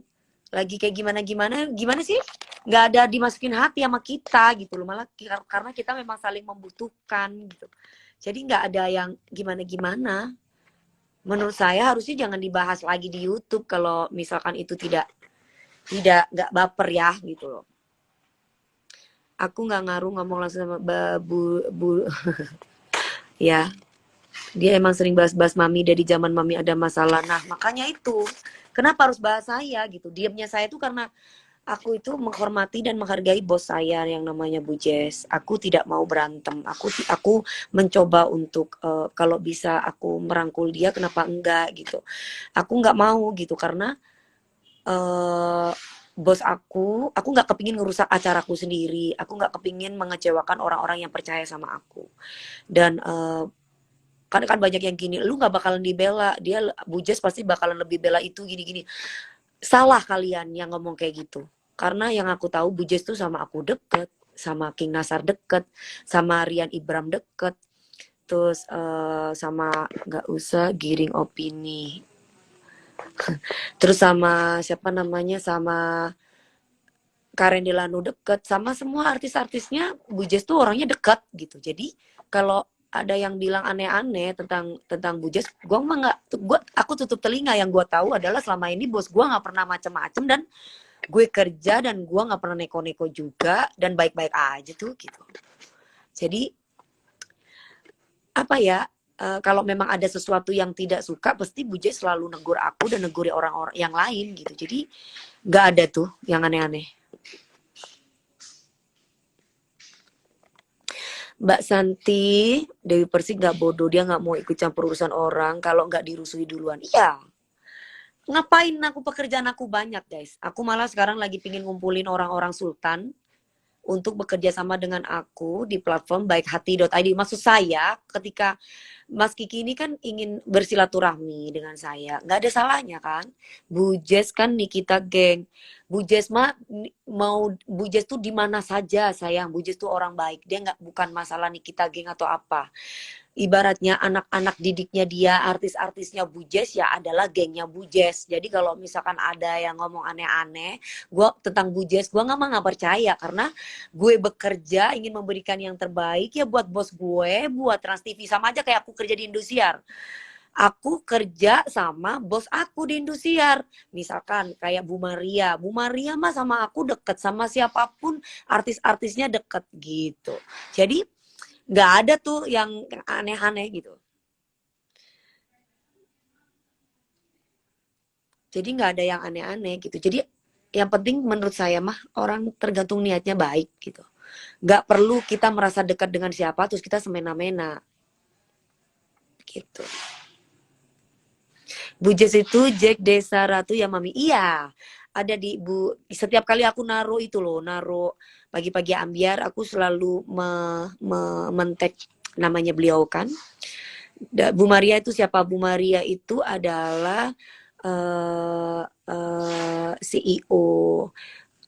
lagi kayak gimana sih? Nggak ada dimasukin hati sama kita gitu loh. Malah karena kita memang saling membutuhkan gitu. Jadi nggak ada yang gimana-gimana. Menurut saya harusnya jangan dibahas lagi di YouTube kalau misalkan itu tidak nggak baper ya gitu loh. Aku nggak ngaruh ngomong langsung sama bu ya. Dia emang sering bahas-bahas mami dari zaman mami ada masalah. Nah, makanya itu. Kenapa harus bahas saya gitu? Diamnya saya itu karena aku itu menghormati dan menghargai bos saya yang namanya Bu Jess. Aku tidak mau berantem. Aku mencoba untuk kalau bisa aku merangkul dia, kenapa enggak gitu. Aku nggak mau gitu karena eh bos aku nggak kepingin ngerusak acaraku sendiri. Aku nggak kepingin mengecewakan orang-orang yang percaya sama aku. Dan kan banyak yang gini, lu nggak bakalan dibela, dia Bu Jess pasti bakalan lebih bela itu gini-gini. Salah kalian yang ngomong kayak gitu. Karena yang aku tahu Bu Jess tuh sama aku deket, sama King Nasar deket, sama Rian Ibram deket, terus sama nggak usah giring opini, terus sama siapa namanya, sama Karen Delano deket, sama semua artis-artisnya Bu Jess tuh orangnya deket gitu. Jadi kalau ada yang bilang aneh-aneh tentang Bu Jess, gue mah nggak, aku tutup telinga. Yang gue tahu adalah selama ini bos gue nggak pernah macem-macem, dan gue kerja dan gue nggak pernah neko-neko juga, dan baik-baik aja tuh gitu. Jadi apa ya, kalau memang ada sesuatu yang tidak suka, pasti Bu Jess selalu negur aku dan negur orang-orang yang lain gitu. Jadi nggak ada tuh yang aneh-aneh. Mbak Santi, Dewi Persik nggak bodoh, dia nggak mau ikut campur urusan orang kalau nggak dirusui duluan. Iya, ngapain aku, pekerjaan aku banyak guys. Aku malah sekarang lagi pingin ngumpulin orang-orang sultan untuk bekerja sama dengan aku di platform baik-hati.id. Maksud saya, ketika Mas Kiki ini kan ingin bersilaturahmi dengan saya, nggak ada salahnya kan? Bu Jess kan Nikita geng. Bu Jess mah mau, Bu Jess tuh di mana saja sayang. Bu Jess tuh orang baik. Dia nggak, bukan masalah Nikita geng atau apa. Ibaratnya anak-anak didiknya dia, artis-artisnya Bu Jess ya adalah gengnya Bu Jess. Jadi kalau misalkan ada yang ngomong aneh-aneh gua tentang Bu Jess, gue nggak percaya, karena gue bekerja ingin memberikan yang terbaik ya buat bos gue, buat Trans TV. Sama aja kayak aku kerja di Indosiar. Aku kerja sama bos aku di Indosiar. Misalkan kayak Bu Maria. Bu Maria mah sama aku deket, sama siapapun artis-artisnya deket gitu. Jadi nggak ada tuh yang aneh-aneh gitu. Jadi nggak ada yang aneh-aneh gitu. Jadi yang penting menurut saya mah orang tergantung niatnya baik gitu. Nggak perlu kita merasa dekat dengan siapa terus kita semena-mena gitu. Bu Jess itu Jack Desa Ratu ya mami. Iya, ada di Bu. Setiap kali aku naruh itu loh, naruh pagi-pagi ambiar, aku selalu mentek namanya beliau kan. Bu Maria itu siapa? Bu Maria itu adalah CEO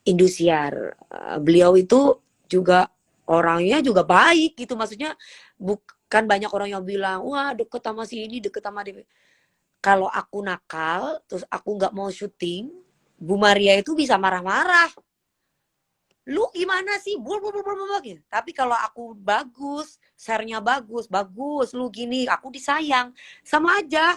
Indosiar. Beliau itu juga orangnya juga baik gitu, maksudnya bukan banyak orang yang bilang wah deket sama si ini, deket sama dia. Kalau aku nakal terus aku nggak mau syuting, Bu Maria itu bisa marah-marah, lu gimana sih, gitu. Tapi kalau aku bagus, share-nya bagus, lu gini, aku disayang, sama aja.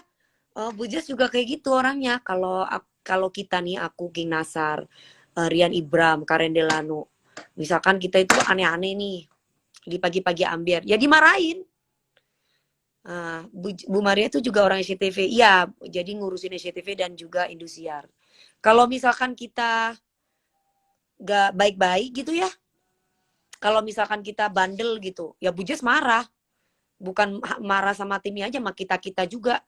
Bu Jess juga kayak gitu orangnya. Kalau kita nih, aku King Nasar, Rian Ibram, Karen Delano, misalkan kita itu aneh-aneh nih di pagi-pagi ambiar, ya dimarahin. Bu Maria itu juga orang SCTV, iya, jadi ngurusin SCTV dan juga Indosiar. Kalau misalkan kita gak baik-baik gitu ya, kalau misalkan kita bandel gitu, ya Bu Jess marah. Bukan marah sama timnya aja, sama kita-kita juga.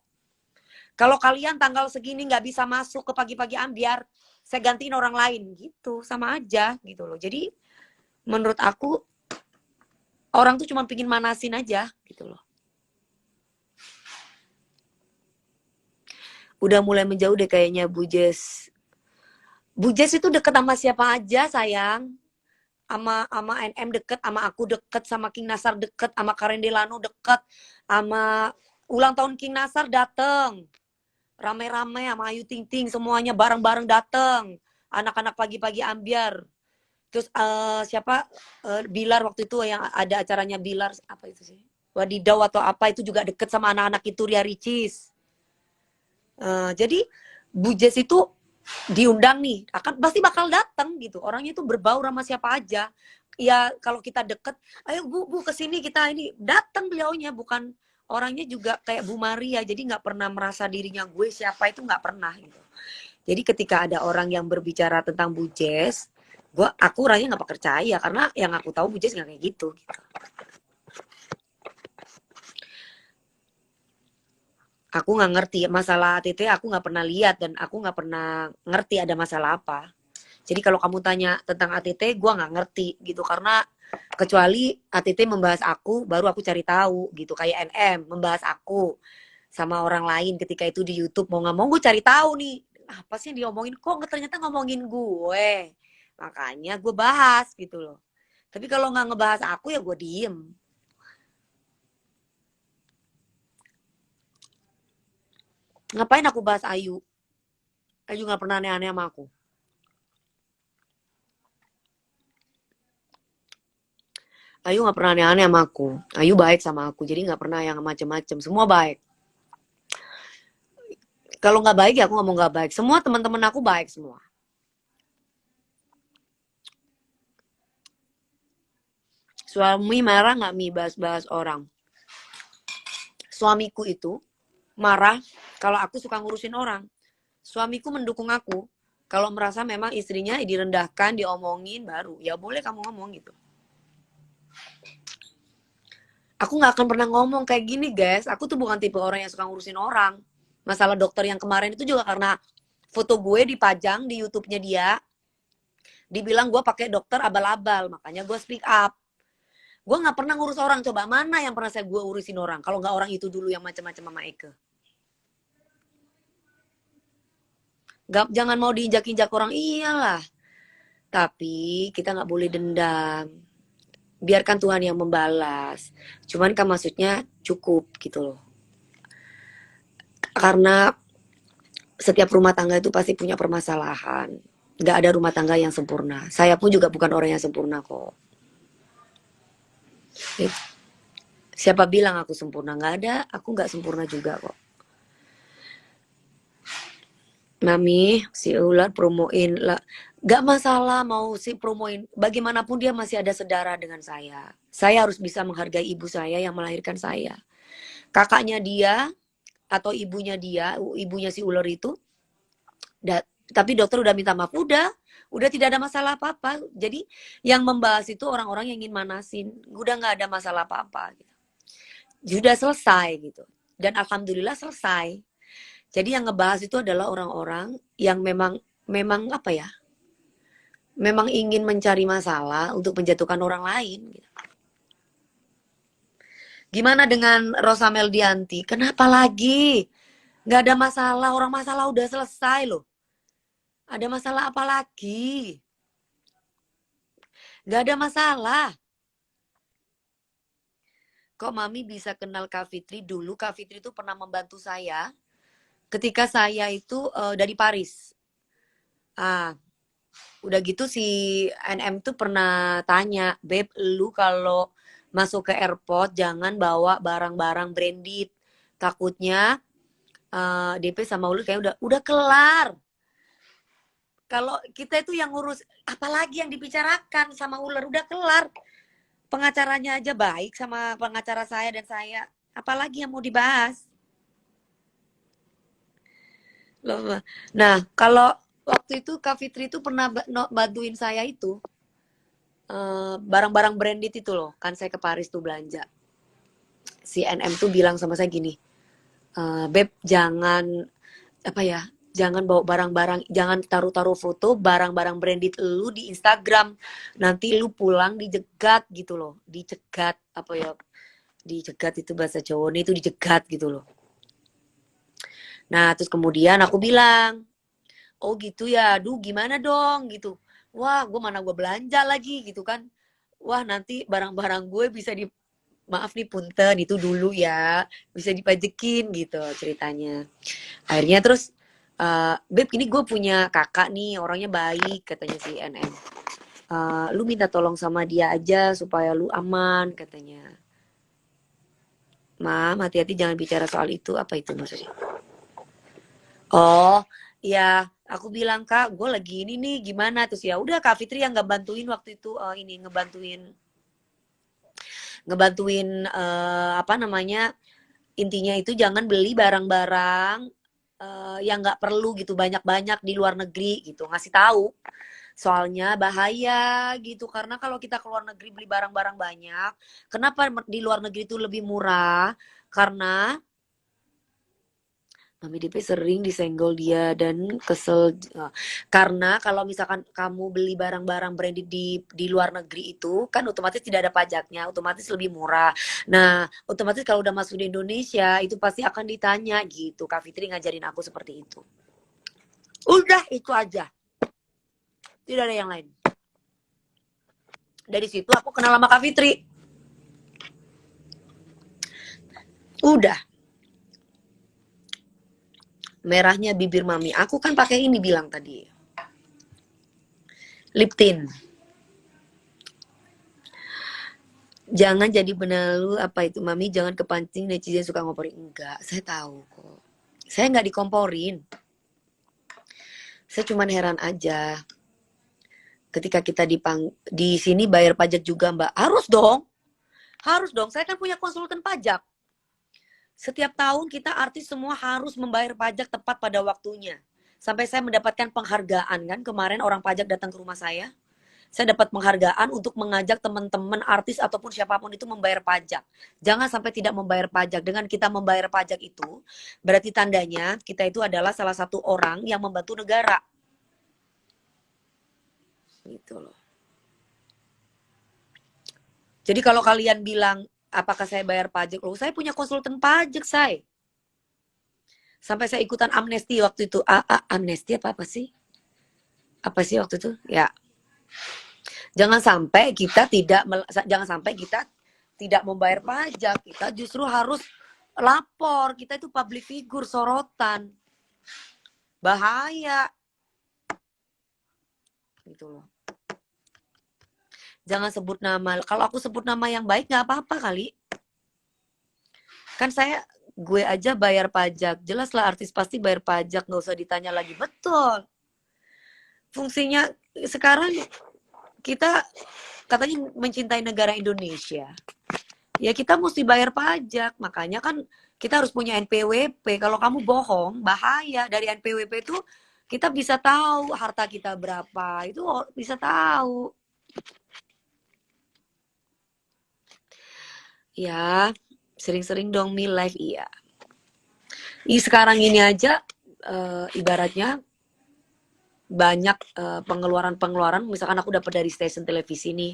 Kalau kalian tanggal segini nggak bisa masuk ke pagi-pagi ambiar, saya gantiin orang lain gitu, sama aja gitu loh. Jadi menurut aku orang tuh cuma pingin manasin aja gitu loh. Udah mulai menjauh deh kayaknya Bu Jess. Bu Jess itu deket sama siapa aja sayang. Sama NM deket, sama aku deket, sama King Nasar deket, sama Karen Delano deket, sama ulang tahun King Nasar dateng. Rame-rame sama Ayu Ting Ting, semuanya bareng-bareng dateng. Anak-anak pagi-pagi ambiar. Terus siapa, Bilar waktu itu yang ada acaranya Bilar, apa itu sih? Wadidau atau apa, itu juga deket sama anak-anak itu, Ria Ricis. Jadi Bu Jess itu diundang nih, pasti bakal datang gitu. Orangnya itu berbaur sama siapa aja. Ya kalau kita deket, ayo Bu kesini kita ini, datang beliaunya, bukan orangnya juga kayak Bu Maria, jadi nggak pernah merasa dirinya gue siapa itu nggak pernah gitu. Jadi ketika ada orang yang berbicara tentang Bu Jess, aku orangnya nggak percaya karena yang aku tahu Bu Jess nggak kayak gitu. Aku nggak ngerti masalah ATT, aku nggak pernah lihat dan aku nggak pernah ngerti ada masalah apa. Jadi kalau kamu tanya tentang ATT, gue nggak ngerti gitu karena kecuali ATT membahas aku, baru aku cari tahu gitu. Kayak NM membahas aku sama orang lain ketika itu di YouTube, mau nggak mau gue cari tahu nih apa sih yang diomongin, kok ternyata ngomongin gue, makanya gue bahas gitu loh. Tapi kalau nggak ngebahas aku ya gue diem. Ngapain aku bahas Ayu? Ayu nggak pernah aneh-aneh sama aku. Ayu nggak pernah aneh-aneh sama aku. Ayu baik sama aku, jadi nggak pernah yang macem-macem. Semua baik. Kalau nggak baik ya aku ngomong nggak baik. Semua teman-teman aku baik semua. Suami marah nggak Mi bahas-bahas orang? Suamiku itu marah kalau aku suka ngurusin orang. Suamiku mendukung aku. Kalau merasa memang istrinya direndahkan, diomongin, baru ya boleh kamu ngomong gitu. Aku nggak akan pernah ngomong kayak gini guys. Aku tuh bukan tipe orang yang suka ngurusin orang. Masalah dokter yang kemarin itu juga karena foto gue dipajang di YouTube-nya dia. Dibilang gue pakai dokter abal-abal, makanya gue speak up. Gue nggak pernah ngurus orang. Coba mana yang pernah gue urusin orang? Kalau nggak orang itu dulu yang macam-macam sama Eke. Gak, jangan mau diinjak-injak orang, iyalah. Tapi kita nggak boleh dendam. Biarkan Tuhan yang membalas. Cuman kan maksudnya cukup gitu loh. Karena setiap rumah tangga itu pasti punya permasalahan. Gak ada rumah tangga yang sempurna. Saya pun juga bukan orang yang sempurna kok. Siapa bilang aku sempurna? Gak ada. Aku gak sempurna juga kok. Mami, si ular promoin lah. Gak masalah mau si promoin. Bagaimanapun dia masih ada saudara dengan saya. Saya harus bisa menghargai ibu saya yang melahirkan saya. Kakaknya dia atau ibunya dia, ibunya si ular itu. Tapi dokter udah minta maaf. Udah tidak ada masalah apa-apa. Jadi yang membahas itu orang-orang yang ingin manasin. Udah gak ada masalah apa-apa. Sudah selesai gitu. Dan alhamdulillah selesai. Jadi yang ngebahas itu adalah orang-orang yang memang apa ya? Memang ingin mencari masalah untuk menjatuhkan orang lain. Gimana dengan Rosa Meldianti? Kenapa lagi? Gak ada masalah, orang masalah udah selesai loh. Ada masalah apa lagi? Gak ada masalah. Kok Mami bisa kenal Kak Fitri dulu? Kak Fitri itu pernah membantu saya ketika saya itu dari Paris. Udah gitu si NM tuh pernah tanya, Beb, lu kalau masuk ke airport jangan bawa barang-barang branded. Takutnya DP sama Ulur kayak udah kelar. Kalau kita itu yang ngurus, apalagi yang dibicarakan sama Ular udah kelar. Pengacaranya aja baik sama pengacara saya dan saya. Apalagi yang mau dibahas. Nah, kalau waktu itu Kak Fitri itu pernah bantuin saya itu barang-barang branded itu loh. Kan saya ke Paris tuh belanja. Si NM tuh bilang sama saya gini, Beb jangan apa ya, jangan bawa barang-barang, jangan taruh-taruh foto barang-barang branded lu di Instagram. Nanti lu pulang dijegat gitu loh. Dicegat apa ya? Dicegat itu bahasa Jawa itu dijegat gitu loh. Nah, terus kemudian aku bilang, oh gitu ya, aduh gimana dong gitu. Wah, gue belanja lagi gitu kan. Wah, nanti barang-barang gue bisa maaf nih punten itu dulu ya, bisa dipajekin gitu ceritanya. Akhirnya terus, Beb ini gue punya kakak nih, orangnya baik katanya si NM. Lu minta tolong sama dia aja supaya lu aman katanya. Mam, hati-hati jangan bicara soal itu. Apa itu maksudnya? Oh, ya aku bilang Kak, gue lagi ini nih gimana, terus ya udah Kak Fitri yang nggak bantuin waktu itu ini ngebantuin apa namanya intinya itu jangan beli barang-barang yang nggak perlu gitu banyak-banyak di luar negeri gitu, ngasih tahu. Soalnya bahaya gitu, karena kalau kita ke luar negeri beli barang-barang banyak, kenapa di luar negeri itu lebih murah? Karena Mami DP sering disenggol dia dan kesel. Karena kalau misalkan kamu beli barang-barang branded di luar negeri itu kan otomatis tidak ada pajaknya, otomatis lebih murah. Nah, otomatis kalau udah masuk di Indonesia itu pasti akan ditanya gitu. Kak Fitri ngajarin aku seperti itu. Udah itu aja. Tidak ada yang lain. Dari situ aku kenal sama Kak Fitri. Udah. Merahnya bibir Mami. Aku kan pakai ini bilang tadi. Lip tint. Jangan jadi benalu apa itu Mami, jangan kepancing netizen suka ngomporin. Enggak, saya tahu kok. Saya nggak dikomporin. Saya cuman heran aja. Ketika kita di sini bayar pajak juga Mbak. Harus dong. Harus dong. Saya kan punya konsultan pajak. Setiap tahun kita artis semua harus membayar pajak tepat pada waktunya. Sampai saya mendapatkan penghargaan kan. Kemarin orang pajak datang ke rumah saya dapat penghargaan untuk mengajak teman-teman artis ataupun siapapun itu membayar pajak. Jangan sampai tidak membayar pajak. Dengan kita membayar pajak itu, berarti tandanya kita itu adalah salah satu orang yang membantu negara. Gitu loh. Jadi kalau kalian bilang, apakah saya bayar pajak? Loh, saya punya konsultan pajak, saya. Sampai saya ikutan amnesti waktu itu. Amnesti apa sih? Apa sih waktu itu? Ya. Jangan sampai kita tidak membayar pajak. Kita justru harus lapor. Kita itu public figure, sorotan. Bahaya. Gitu loh. Jangan sebut nama. Kalau aku sebut nama yang baik nggak apa-apa kali. Kan gue aja bayar pajak. Jelas lah artis pasti bayar pajak. Nggak usah ditanya lagi. Betul. Fungsinya sekarang kita katanya mencintai negara Indonesia. Ya kita mesti bayar pajak. Makanya kan kita harus punya NPWP. Kalau kamu bohong, bahaya. Dari NPWP itu kita bisa tahu harta kita berapa. Itu bisa tahu. Ya, sering-sering dong Mi live, iya. Sekarang ini aja ibaratnya banyak pengeluaran-pengeluaran. Misalkan aku dapat dari stasiun televisi nih.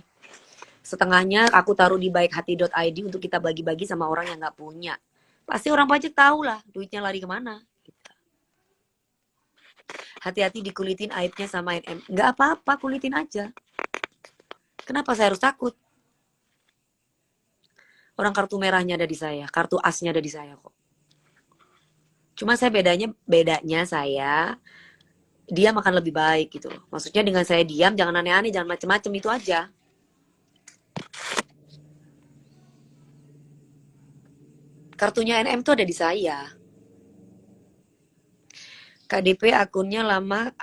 Setengahnya aku taruh di baik-hati.id untuk kita bagi-bagi sama orang yang nggak punya. Pasti orang pajak tahu lah duitnya lari kemana. Gitu. Hati-hati dikulitin aibnya sama NM. Nggak apa-apa, kulitin aja. Kenapa saya harus takut? Orang kartu merahnya ada di saya, kartu asnya ada di saya kok. Cuma saya bedanya saya diam akan lebih baik gitu loh. Maksudnya dengan saya diam, jangan aneh-aneh, jangan macem-macem, itu aja. Kartunya NM tuh ada di saya. KDP akunnya lama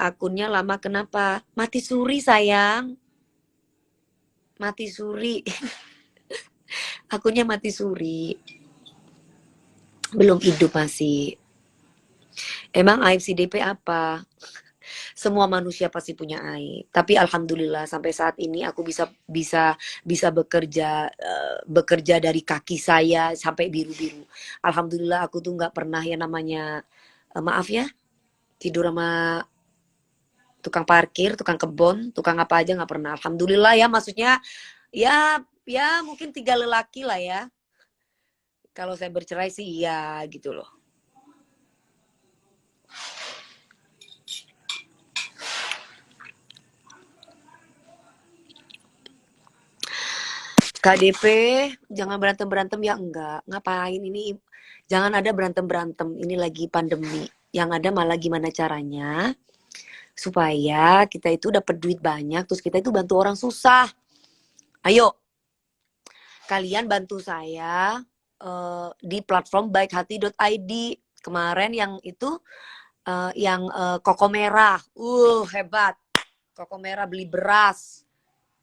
kenapa? Mati suri sayang. Mati suri. Akunnya mati suri. Belum hidup masih. Emang aib si DP apa? Semua manusia pasti punya aib. Tapi alhamdulillah sampai saat ini aku bisa bekerja dari kaki saya sampai biru-biru. Alhamdulillah aku tuh nggak pernah yang namanya maaf ya tidur sama tukang parkir, tukang kebun, tukang apa aja nggak pernah. Alhamdulillah ya, maksudnya ya mungkin 3 lelaki lah ya. Kalau saya bercerai sih iya gitu loh. KDP jangan berantem ya, enggak, ngapain ini, jangan ada berantem ini lagi pandemi. Yang ada malah gimana caranya supaya kita itu dapat duit banyak terus kita itu bantu orang susah. Ayo kalian bantu saya di platform baikhati.id. Kemarin yang itu yang koko merah hebat. Koko merah beli beras,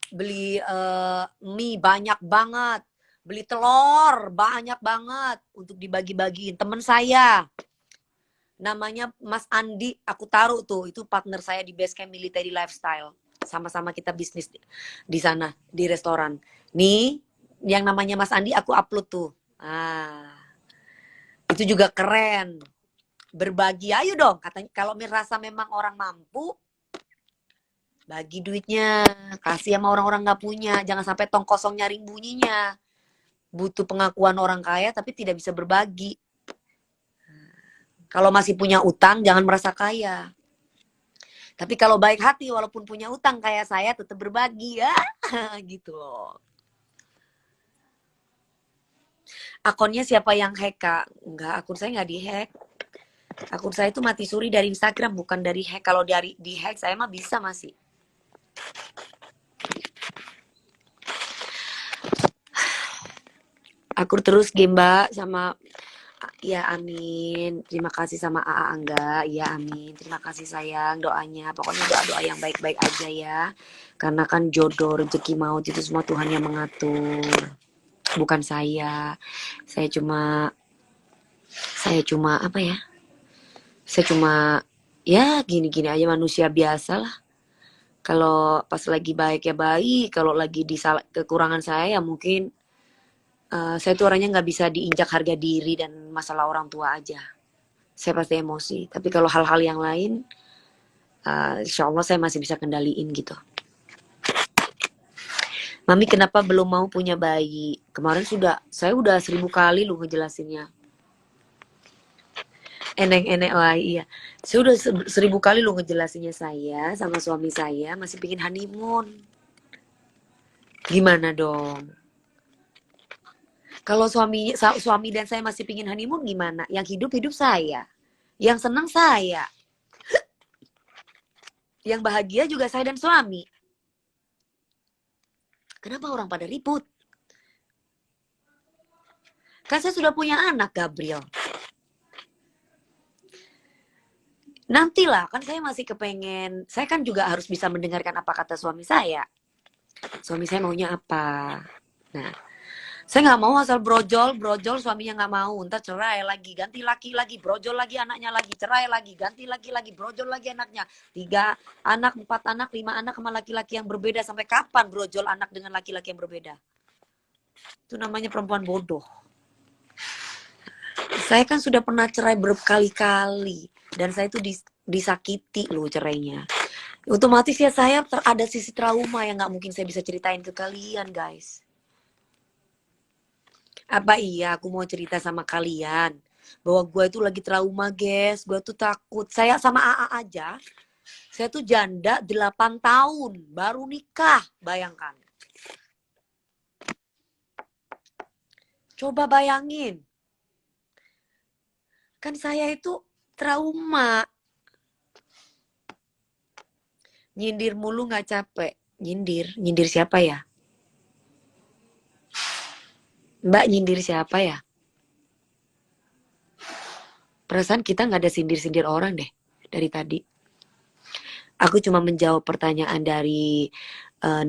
beli mie banyak banget, Beli telur banyak banget untuk dibagi-bagiin. Temen saya namanya Mas Andi, aku taruh tuh, itu partner saya di Basecamp Military Lifestyle. Sama-sama kita bisnis di sana, di restoran. Nih, yang namanya Mas Andi aku upload tuh. Ah, itu juga keren. Berbagi, ayo dong. Katanya kalau merasa memang orang mampu, bagi duitnya, kasih sama orang-orang nggak punya. Jangan sampai tong kosong nyaring bunyinya. Butuh pengakuan orang kaya tapi tidak bisa berbagi. Kalau masih punya utang, jangan merasa kaya. Tapi kalau baik hati, walaupun punya utang kayak saya, tetap berbagi ya, gitu loh. Akunnya siapa yang hack, Kak? Enggak, akun saya nggak dihack. Akun saya itu mati suri dari Instagram, bukan dari hack. Kalau dari di hack, saya mah bisa masih. Aku terus game Mbak sama ya amin. Terima kasih sama AA Angga. Ya amin. Terima kasih sayang doanya. Pokoknya doa-doa yang baik-baik aja ya. Karena kan jodoh, rezeki, maut itu semua Tuhan yang mengatur. Bukan saya. Saya cuma apa ya? Saya cuma ya gini-gini aja manusia biasa lah. Kalau pas lagi baik ya baik, kalau lagi di kekurangan saya ya mungkin saya tuh orangnya nggak bisa diinjak harga diri dan masalah orang tua aja. Saya pasti emosi. Tapi kalau hal-hal yang lain, insya Allah saya masih bisa kendaliin gitu. Mami kenapa belum mau punya bayi? Kemarin saya udah 1000 kali lu ngejelasinnya. Enek-enek lah iya. Saya udah 1000 kali lu ngejelasinnya saya sama suami saya masih bikin honeymoon. Gimana dong? Kalau suami dan saya masih pingin honeymoon gimana? Yang hidup saya. Yang senang saya. Yang bahagia juga saya dan suami. Kenapa orang pada ribut? Kan saya sudah punya anak, Gabriel. Nantilah, kan saya masih kepengen. Saya kan juga harus bisa mendengarkan apa kata suami saya. Suami saya maunya apa. Nah, saya nggak mau asal brojol suaminya nggak mau. Ntar cerai lagi, ganti laki lagi, brojol lagi anaknya lagi, cerai lagi, ganti lagi, brojol lagi anaknya. 3 anak, 4 anak, 5 anak sama laki-laki yang berbeda. Sampai kapan brojol anak dengan laki-laki yang berbeda? Itu namanya perempuan bodoh. Saya kan sudah pernah cerai berkali-kali. Dan saya itu disakiti loh cerainya. Otomatis ya saya ada sisi trauma yang nggak mungkin saya bisa ceritain ke kalian guys. Apa iya aku mau cerita sama kalian bahwa gue itu lagi trauma guys, gue tuh takut. Saya sama AA aja, saya tuh janda 8 tahun baru nikah, bayangkan. Coba bayangin. Kan saya itu trauma. Nyindir mulu nggak capek. Nyindir siapa ya? Mbak nyindir siapa ya? Perasaan kita nggak ada sindir-sindir orang deh dari tadi. Aku cuma menjawab pertanyaan dari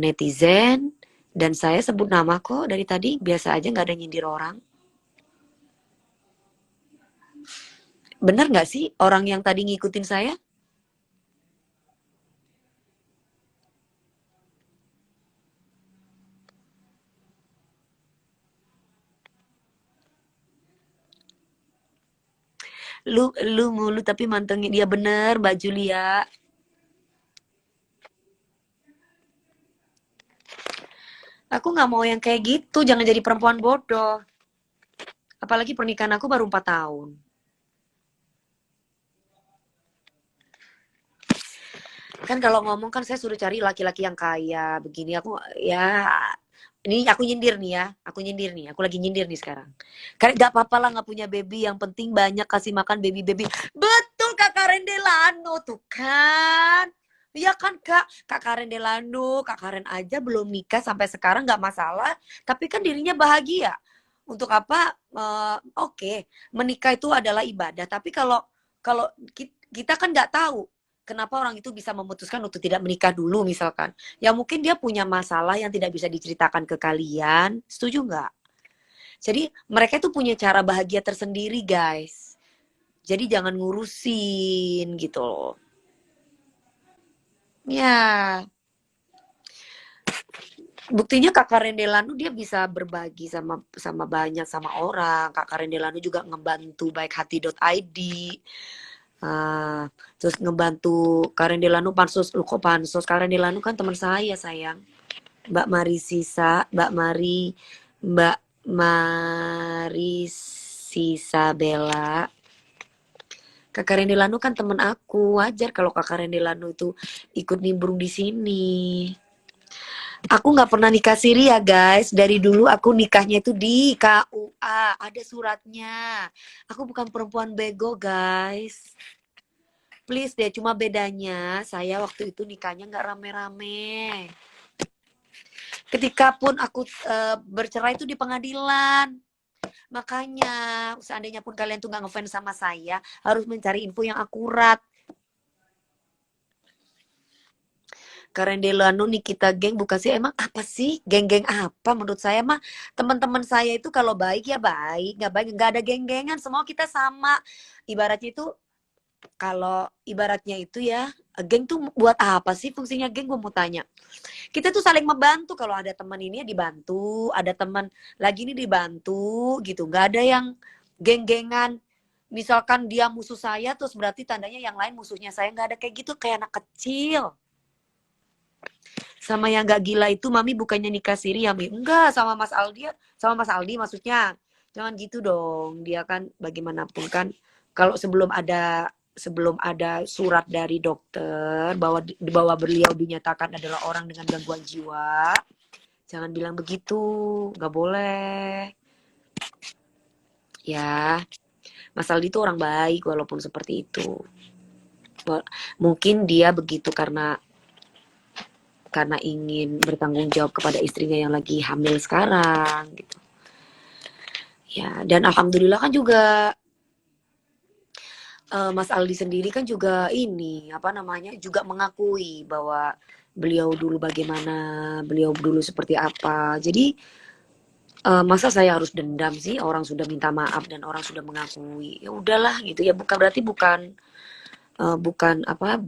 netizen dan saya sebut nama kok dari tadi. Biasa aja nggak ada nyindir orang. Bener nggak sih orang yang tadi ngikutin saya? Lu mulu tapi mantengin dia bener Mbak Julia. Aku nggak mau yang kayak gitu, jangan jadi perempuan bodoh. Apalagi pernikahan aku baru 4 tahun. Kan kalau ngomong kan saya suruh cari laki-laki yang kaya begini. Aku ya ini aku nyindir nih ya, aku lagi nyindir nih sekarang. Karena gak apa-apa lah nggak punya baby, yang penting banyak kasih makan baby. Betul Kak Karen Delano tuh kan. Iya kan Kak Karen Delano, Kak Karen aja belum nikah sampai sekarang nggak masalah, tapi kan dirinya bahagia. Untuk apa? Oke, menikah itu adalah ibadah, tapi kalau kalau kita kan nggak tahu kenapa orang itu bisa memutuskan untuk tidak menikah dulu misalkan. Ya mungkin dia punya masalah yang tidak bisa diceritakan ke kalian. Setuju nggak? Jadi mereka itu punya cara bahagia tersendiri, guys. Jadi jangan ngurusin gitu loh. Ya, buktinya Kakak Rendelanu dia bisa berbagi sama sama banyak sama orang. Kakak Rendelanu juga ngebantu baik hati.id. Ah, terus ngebantu Karen Delano pansos, lu kok pansos? Karen Delano kan teman saya sayang. Mbak Mari Sisa, Mbak Mari Sisa Bella. Kak Karen Delano kan teman aku, wajar kalau Kak Karen Delano itu ikut nimbrung di sini. Aku nggak pernah nikah siri ya guys. Dari dulu aku nikahnya itu di KUA, ada suratnya. Aku bukan perempuan bego guys. Please deh, cuma bedanya saya waktu itu nikahnya nggak rame-rame. Ketika pun aku bercerai itu di pengadilan. Makanya seandainya pun kalian tuh nggak ngefans sama saya, harus mencari info yang akurat. Karen Delano Nikita geng bukan sih, emang apa sih geng-geng apa? Menurut saya mah teman-teman saya itu kalau baik ya baik, nggak baik nggak ada geng-gengan, semua kita sama. Ibaratnya itu kalau ibaratnya itu ya, geng tuh buat apa sih fungsinya geng? Gue mau tanya. Kita tuh saling membantu, kalau ada teman ini ya dibantu, ada teman lagi ini dibantu gitu. Nggak ada yang geng-gengan. Misalkan dia musuh saya, terus berarti tandanya yang lain musuhnya saya. Nggak ada kayak gitu, kayak anak kecil. Sama yang gak gila itu Mami bukannya nikah siri ya Mi? Enggak, sama Mas Aldi maksudnya. Jangan gitu dong. Dia kan bagaimanapun kan kalau sebelum ada surat dari dokter bahwa beliau dinyatakan adalah orang dengan gangguan jiwa, jangan bilang begitu, nggak boleh. Ya, Mas Aldi itu orang baik walaupun seperti itu. Mungkin dia begitu karena ingin bertanggung jawab kepada istrinya yang lagi hamil sekarang gitu. Ya, dan alhamdulillah kan juga Mas Aldi sendiri kan juga ini apa namanya juga mengakui bahwa beliau dulu bagaimana, beliau dulu seperti apa. Jadi masa saya harus dendam sih, orang sudah minta maaf dan orang sudah mengakui. Ya udahlah gitu ya, bukan berarti bukan apa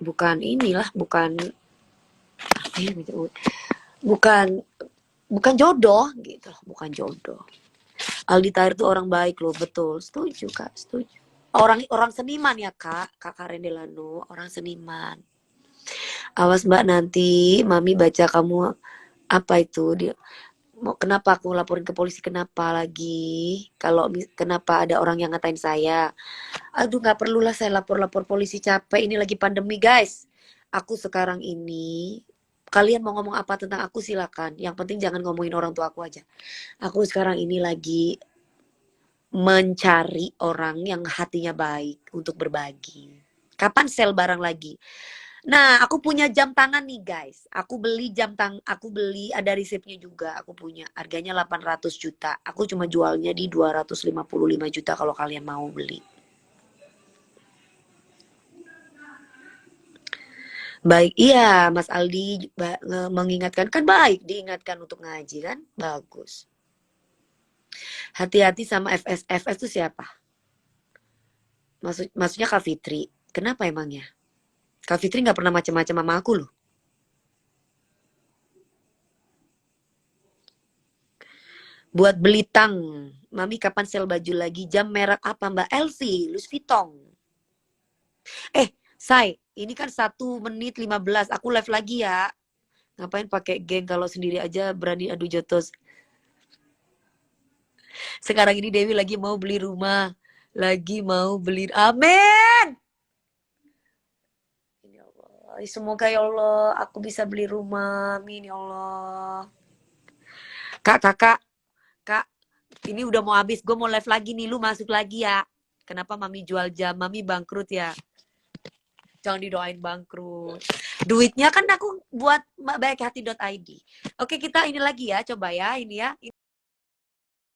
bukan inilah bukan apa ya gitu. Bukan bukan jodoh gitu loh, bukan jodoh. Aldi Tahir tuh orang baik loh, betul. Setuju Kak, setuju. Orang orang seniman ya Kak Karen Delano, orang seniman. Awas Mbak nanti Mami baca kamu apa itu dia mau kenapa aku laporin ke polisi, kenapa lagi? Kalau kenapa ada orang yang ngatain saya? Aduh nggak perlulah saya lapor-lapor polisi, capek ini lagi pandemi guys. Aku sekarang ini kalian mau ngomong apa tentang aku silakan. Yang penting jangan ngomongin orang tua aku aja. Aku sekarang ini lagi mencari orang yang hatinya baik untuk berbagi. Kapan sel barang lagi? Nah, aku punya jam tangan nih guys. Aku beli ada resepnya juga. Aku punya. Harganya 800 juta. Aku cuma jualnya di 255 juta kalau kalian mau beli. Baik, iya Mas Aldi mengingatkan kan baik diingatkan untuk ngaji kan? Bagus. Hati-hati sama FS. FS itu siapa? Maksudnya Kak Fitri. Kenapa emangnya? Kak Fitri nggak pernah macam-macam sama aku loh. Buat beli tang. Mami kapan sel baju lagi? Jam merek apa Mbak Elvi? Louis Vuitton. Say, ini kan 1 menit 15. Aku live lagi ya. Ngapain pakai geng kalau sendiri aja berani adu jotos. Sekarang ini Dewi lagi mau beli rumah. Lagi mau beli. Amin. Ya Allah. Semoga ya Allah aku bisa beli rumah. Amin ya Allah. Kakak, Kak, ini udah mau habis. Gue mau live lagi nih. Lu masuk lagi ya. Kenapa Mami jual jam? Mami bangkrut ya. Jangan didoain bangkrut. Duitnya kan aku buat baik hati.id. Oke, kita ini lagi ya. Coba ya. Ini ya.